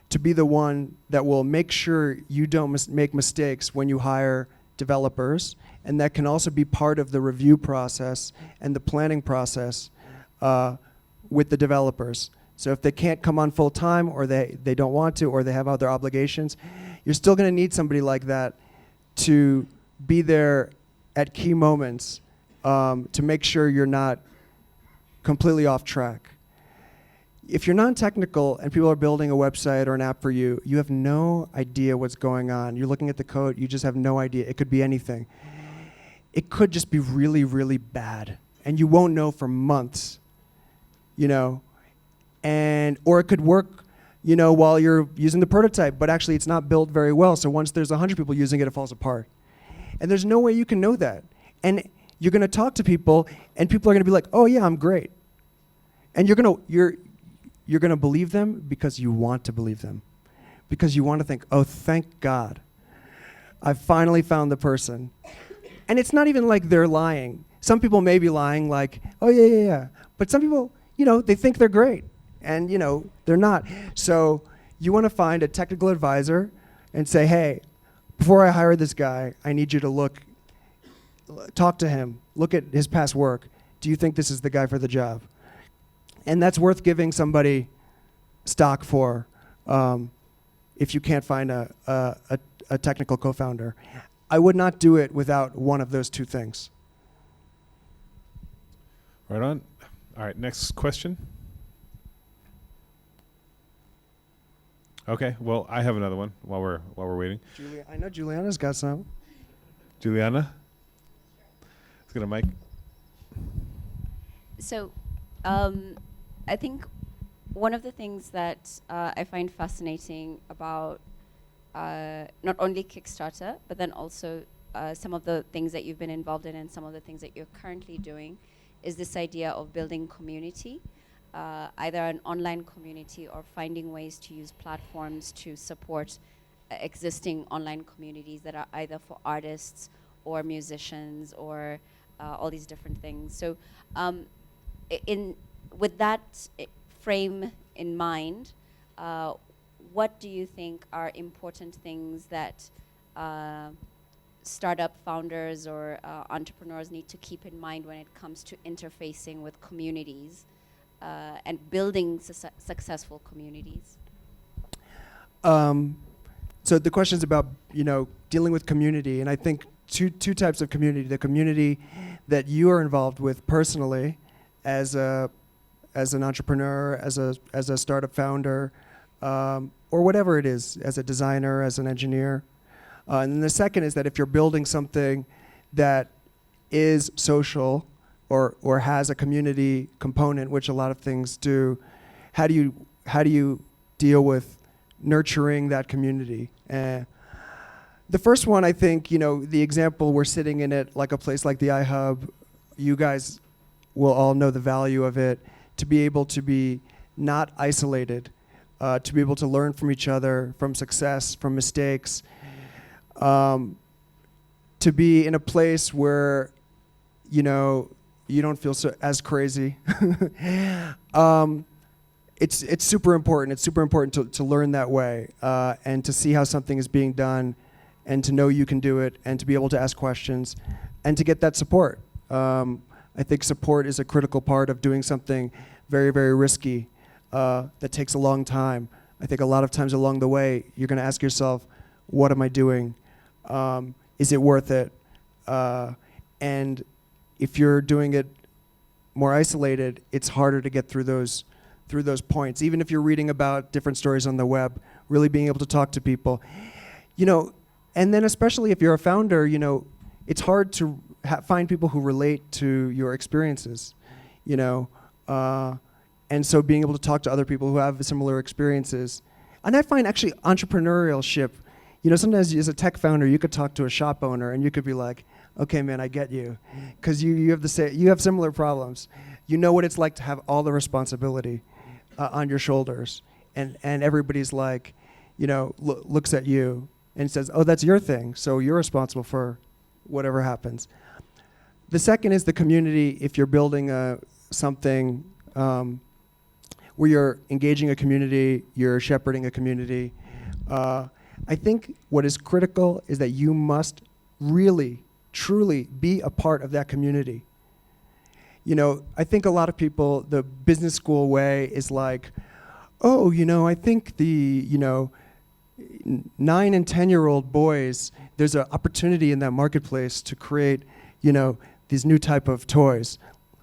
to be the one that will make sure you don't make mistakes when you hire developers, and that can also be part of the review process and the planning process with the developers. So if they can't come on full time, or they don't want to, or they have other obligations, you're still going to need somebody like that to be there at key moments to make sure you're not completely off track. If you're non-technical and people are building a website or an app for you, you have no idea what's going on. You're looking at the code, you just have no idea. It could be anything. It could just be really, really bad, and you won't know for months, you know, or it could work, you know, while you're using the prototype, but actually it's not built very well, so once there's 100 people using it, it falls apart. And there's no way you can know that. And you're gonna talk to people, and people are gonna be like, oh yeah, I'm great. And you're gonna believe them because you want to believe them. Because you want to think, oh, thank God, I finally found the person. And it's not even like they're lying. Some people may be lying like, oh yeah. But some people, you know, they think they're great. And you know, they're not. So you want to find a technical advisor and say, hey, before I hire this guy, I need you to talk to him, look at his past work. Do you think this is the guy for the job? And that's worth giving somebody stock for if you can't find a technical co-founder. I would not do it without one of those two things. Right on. All right, next question. Okay, well, I have another one while we're waiting. I know Juliana's got some. Juliana? Let's get a mic. So, I think one of the things that I find fascinating about not only Kickstarter, but then also some of the things that you've been involved in and some of the things that you're currently doing is this idea of building community, either an online community or finding ways to use platforms to support existing online communities that are either for artists or musicians or all these different things. So with that frame in mind, what do you think are important things that startup founders or entrepreneurs need to keep in mind when it comes to interfacing with communities and building successful communities? So the question is about, you know, dealing with community, and I think two types of community: the community that you are involved with personally, as an entrepreneur, as a startup founder, or whatever it is, as a designer, as an engineer. And then the second is that if you're building something that is social or has a community component, which a lot of things do, how do you deal with nurturing that community? The first one, I think, you know, the example, we're sitting in it like a place like the iHub. You guys will all know the value of it, to be able to be not isolated, to be able to learn from each other, from success, from mistakes, to be in a place where, you know, you don't feel as crazy. It's super important. It's super important to learn that way and to see how something is being done and to know you can do it and to be able to ask questions and to get that support. I think support is a critical part of doing something very, very risky that takes a long time. I think a lot of times along the way, you're going to ask yourself, what am I doing? Is it worth it? And if you're doing it more isolated, it's harder to get through those points. Even if you're reading about different stories on the web, really being able to talk to people. You know, and then especially if you're a founder, you know, it's hard to find people who relate to your experiences, you know. And so being able to talk to other people who have similar experiences. And I find actually entrepreneurship, you know, sometimes as a tech founder, you could talk to a shop owner and you could be like, okay, man, I get you. Because you have similar problems. You know what it's like to have all the responsibility on your shoulders. And everybody's like, you know, looks at you and says, oh, that's your thing. So you're responsible for whatever happens. The second is the community. If you're building something where you're engaging a community, you're shepherding a community, I think what is critical is that you must really, truly be a part of that community. You know, I think a lot of people, the business school way is like, oh, you know, I think the, you know, 9 and 10-year-old boys, there's an opportunity in that marketplace to create these new type of toys.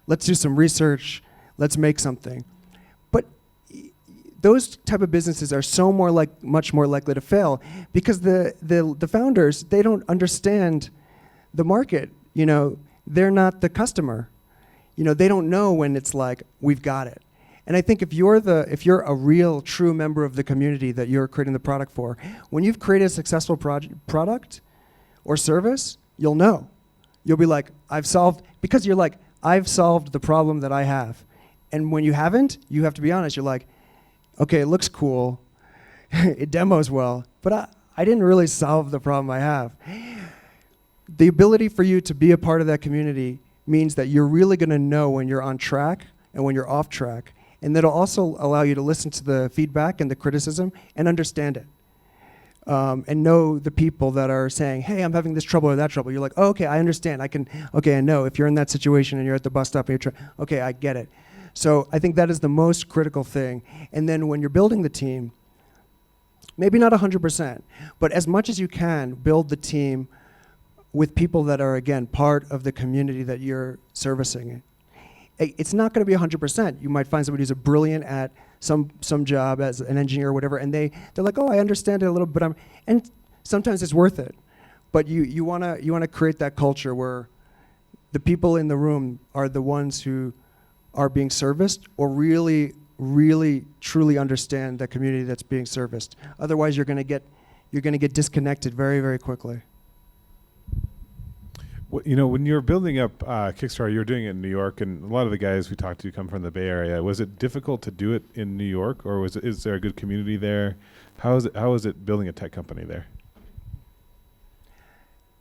Let's do some research. Let's make something. But those type of businesses are much more likely to fail because the founders, they don't understand the market. They're not the customer. They don't know when it's like, we've got it. And I think if you're a real, true member of the community that you're creating the product for, when you've created a successful product or service, you'll know. You'll be like, I've solved the problem that I have. And when you haven't, you have to be honest. You're like, okay, it looks cool. It demos well, but I didn't really solve the problem I have. The ability for you to be a part of that community means that you're really going to know when you're on track and when you're off track. And that'll also allow you to listen to the feedback and the criticism and understand it. And know the people that are saying, hey, I'm having this trouble or that trouble. You're like, oh, okay, I understand. I know if you're in that situation and you're at the bus stop and you're okay, I get it. So I think that is the most critical thing. And then when you're building the team, maybe not 100%, but as much as you can, build the team with people that are, again, part of the community that you're servicing. It's not going to be 100%. You might find somebody who's brilliant at some job as an engineer or whatever, and they're like, oh, I understand it a little bit, and sometimes it's worth it. But you wanna create that culture where the people in the room are the ones who are being serviced or really, really, truly understand the community that's being serviced. Otherwise, you're gonna get disconnected very, very quickly. Well, when you're building up Kickstarter, you're doing it in New York, and a lot of the guys we talked to come from the Bay Area. Was it difficult to do it in New York, or is there a good community there? How is it building a tech company there?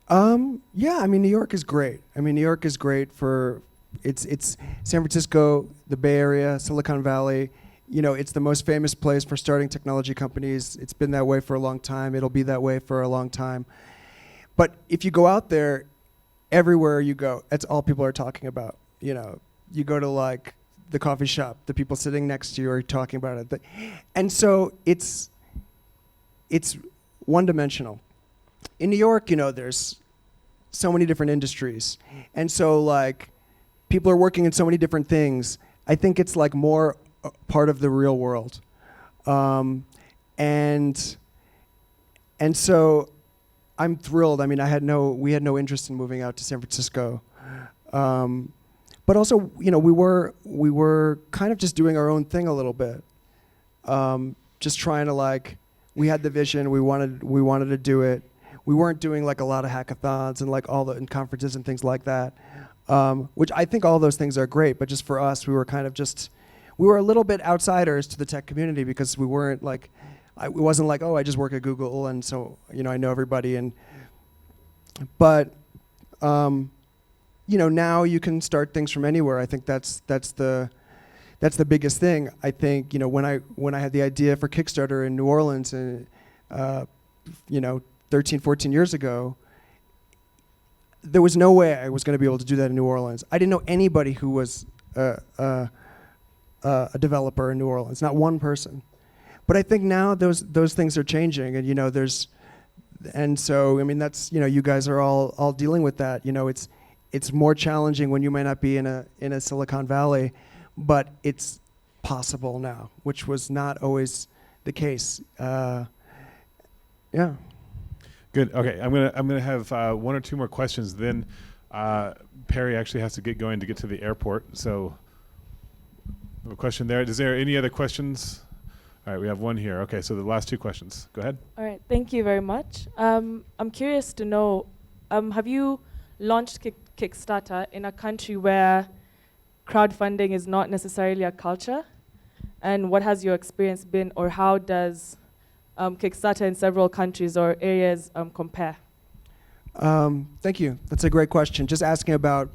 Yeah, New York is great. New York is great for it's San Francisco, the Bay Area, Silicon Valley. It's the most famous place for starting technology companies. It's been that way for a long time. It'll be that way for a long time. But if you go out there, everywhere you go, that's all people are talking about. You go to like the coffee shop, the people sitting next to you are talking about it. And so it's one-dimensional. In New York, there's so many different industries. And so like people are working in so many different things. I think it's like more part of the real world. And so I'm thrilled. We had no interest in moving out to San Francisco. But also, we were kind of just doing our own thing a little bit. Just trying to we had the vision, we wanted to do it. We weren't doing like a lot of hackathons and and conferences and things like that. Which I think all those things are great, but just for us, we were kind of we were a little bit outsiders to the tech community because we weren't it wasn't like, oh, I just work at Google and so, I know everybody. But now you can start things from anywhere. I think that's the biggest thing. I think, when I had the idea for Kickstarter in New Orleans, 13, 14 years ago, there was no way I was going to be able to do that in New Orleans. I didn't know anybody who was a developer in New Orleans, not one person. But I think now those things are changing, and so that's you guys are all dealing with that. It's more challenging when you may not be in a Silicon Valley, but it's possible now, which was not always the case. Yeah. Good. Okay, I'm gonna have one or two more questions. Then Perry actually has to get going to get to the airport. So I have a question there. Is there any other questions? All right, we have one here. Okay, so the last two questions. Go ahead. All right, thank you very much. I'm curious to know, have you launched Kickstarter in a country where crowdfunding is not necessarily a culture? And what has your experience been, or how does Kickstarter in several countries or areas compare? Thank you. That's a great question. Just asking about,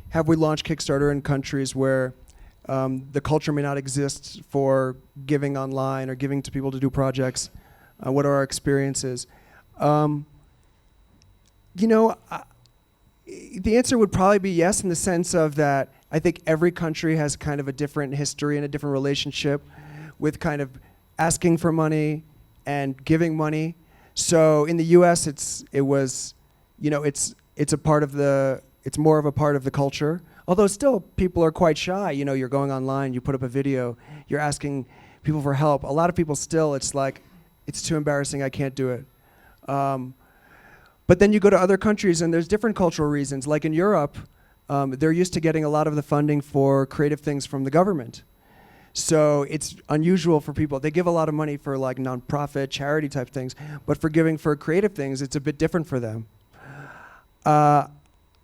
have we launched Kickstarter in countries where the culture may not exist for giving online or giving to people to do projects? What are our experiences? The answer would probably be yes, in the sense of that I think every country has kind of a different history and a different relationship with kind of asking for money and giving money. So in the U.S., it's a part of the it's more of a part of the culture. Although still people are quite shy. You know, you're going online, you put up a video, you're asking people for help. A lot of people still, it's like, it's too embarrassing, I can't do it. But then you go to other countries and there's different cultural reasons. Like in Europe, they're used to getting a lot of the funding for creative things from the government. So it's unusual for people. They give a lot of money for like nonprofit, charity type things, but for giving for creative things, it's a bit different for them.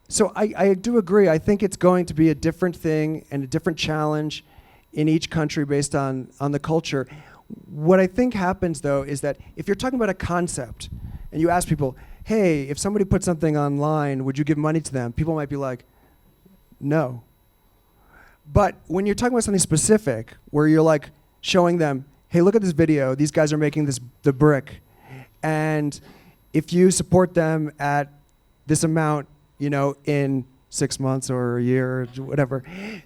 So I do agree. I think it's going to be a different thing and a different challenge in each country based on the culture. What I think happens though is that if you're talking about a concept and you ask people, hey, if somebody put something online, would you give money to them? People might be like, no. But when you're talking about something specific, where you're like showing them, hey, look at this video, these guys are making the brick, and if you support them at this amount, you know, in 6 months or a year or whatever,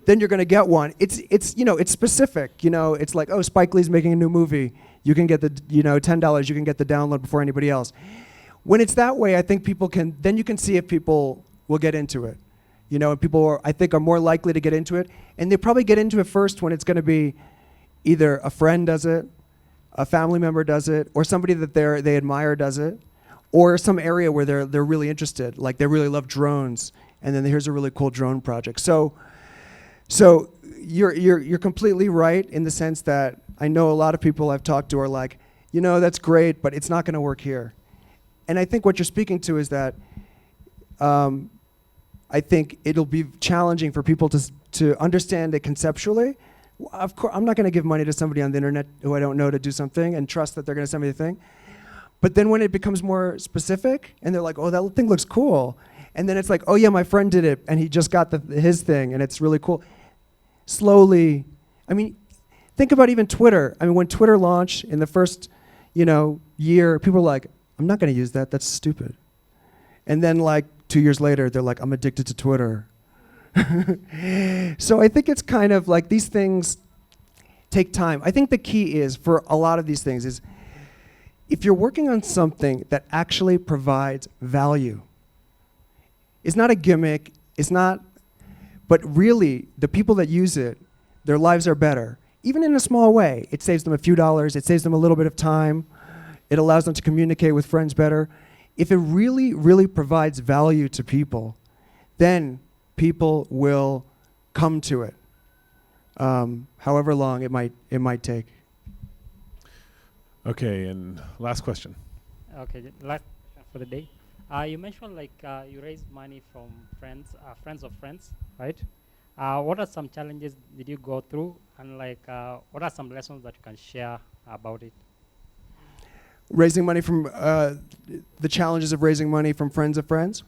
then you're gonna get one. It's you know, it's specific, you know, it's like, oh, Spike Lee's making a new movie, you can get the, you know, $10, you can get the download before anybody else. When it's that way, I think people can, then you can see if people will get into it. You know, and people are, I think, are more likely to get into it. And they probably get into it first when it's going to be either a friend does it, a family member does it, or somebody that they admire does it, or some area where they're really interested, like they really love drones, and then here's a really cool drone project. So you're completely right in the sense that I know a lot of people I've talked to are like, you know, that's great, but it's not going to work here. And I think what you're speaking to is that I think it'll be challenging for people to understand it conceptually. Of course, I'm not going to give money to somebody on the internet who I don't know to do something and trust that they're going to send me the thing. But then when it becomes more specific and they're like, oh, that thing looks cool. And then it's like, oh yeah, my friend did it and he just got his thing and it's really cool. Slowly, I mean, think about even Twitter. I mean, when Twitter launched in the first, you know, year, people were like, I'm not going to use that, that's stupid. And then like 2 years later, they're like, I'm addicted to Twitter. So I think it's kind of like these things take time. I think the key is for a lot of these things is if you're working on something that actually provides value, it's not a gimmick, it's not, but really the people that use it, their lives are better. Even in a small way, it saves them a few dollars, it saves them a little bit of time, it allows them to communicate with friends better. If it really, really provides value to people, then people will come to it, however long it might take. Okay, and last question. Okay, last question for the day. You mentioned like you raised money from friends of friends, right? What are some challenges did you go through, and like what are some lessons that you can share about it? Raising money from the challenges of raising money from friends of friends.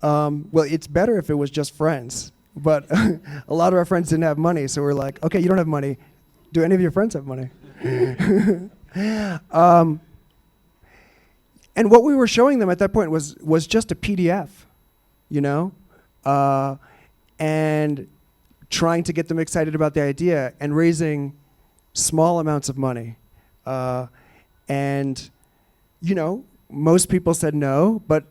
Well, it's better if it was just friends, but a lot of our friends didn't have money, so we're like, okay, you don't have money. Do any of your friends have money? And what we were showing them at that point was just a PDF, you know, and trying to get them excited about the idea and raising small amounts of money. And, you know, most people said no, but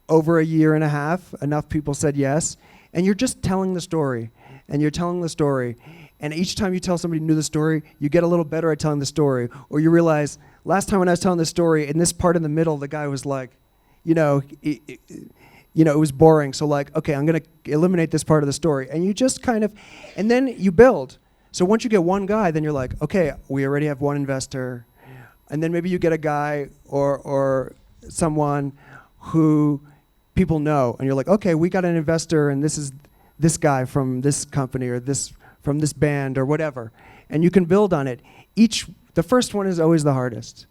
over a year and a half, enough people said yes. And you're just telling the story, and you're telling the story. And each time you tell somebody new the story, you get a little better at telling the story. Or you realize, last time when I was telling the story, in this part in the middle, the guy was like, it was boring. So like, okay, I'm going to eliminate this part of the story. And you just kind of, and then you build. So once you get one guy, then you're like, okay, we already have one investor. And then maybe you get a guy or someone who people know. And you're like, okay, we got an investor, and this is this guy from this company or this from this band or whatever. And you can build on it. The first one is always the hardest.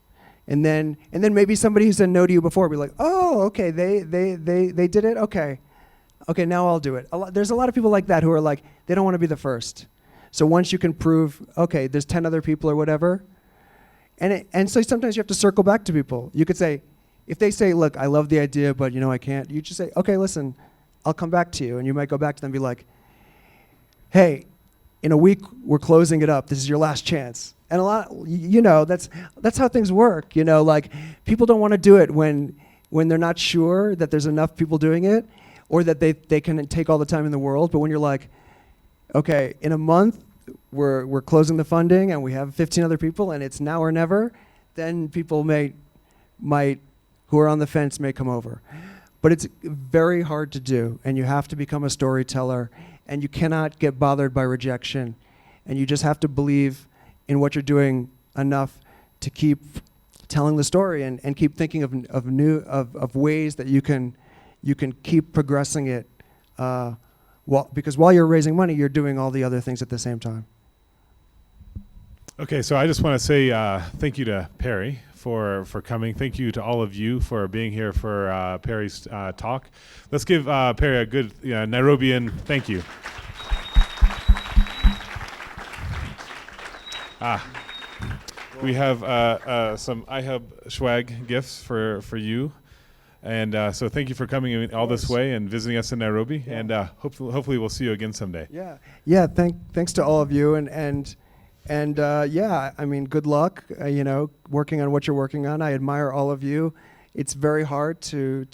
And then maybe somebody who said no to you before will be like, oh, okay, they did it? Okay, now I'll do it. There's a lot of people like that who are like, they don't want to be the first. So once you can prove, okay, there's 10 other people or whatever, and so sometimes you have to circle back to people. You could say, if they say, look, I love the idea, but I can't, you just say, okay, listen, I'll come back to you. And you might go back to them and be like, hey, in a week, we're closing it up. This is your last chance. And that's how things work. Like people don't want to do it when when they're not sure that there's enough people doing it, or that they can take all the time in the world. But when you're like, okay, in a month, we're closing the funding and we have 15 other people and it's now or never, then people might who are on the fence may come over. But it's very hard to do, and you have to become a storyteller, and you cannot get bothered by rejection, and you just have to believe in what you're doing enough to keep telling the story and keep thinking of ways that you can keep progressing it. Because while you're raising money, you're doing all the other things at the same time. Okay, so I just want to say thank you to Perry for coming. Thank you to all of you for being here for Perry's talk. Let's give Perry a good Nairobian thank you. We have some iHub swag gifts for you. And so thank you for coming all this way and visiting us in Nairobi. Yeah. And hopefully we'll see you again someday. Yeah. Thanks to all of you. And yeah, I mean, good luck, working on what you're working on. I admire all of you. It's very hard to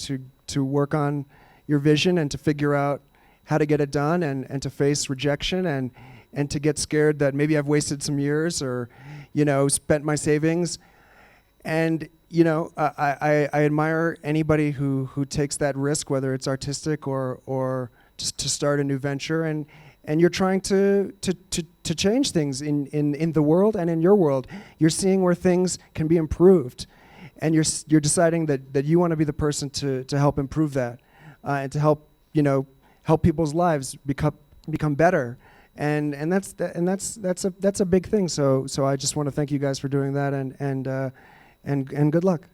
work on your vision and to figure out how to get it done and to face rejection and to get scared that maybe I've wasted some years or, spent my savings. And, I admire anybody who takes that risk, whether it's artistic or just to start a new venture. And you're trying to change things in the world and in your world. You're seeing where things can be improved, and you're deciding that you want to be the person to help improve that, and to help people's lives become better. And that's a big thing. So I just want to thank you guys for doing that, and good luck.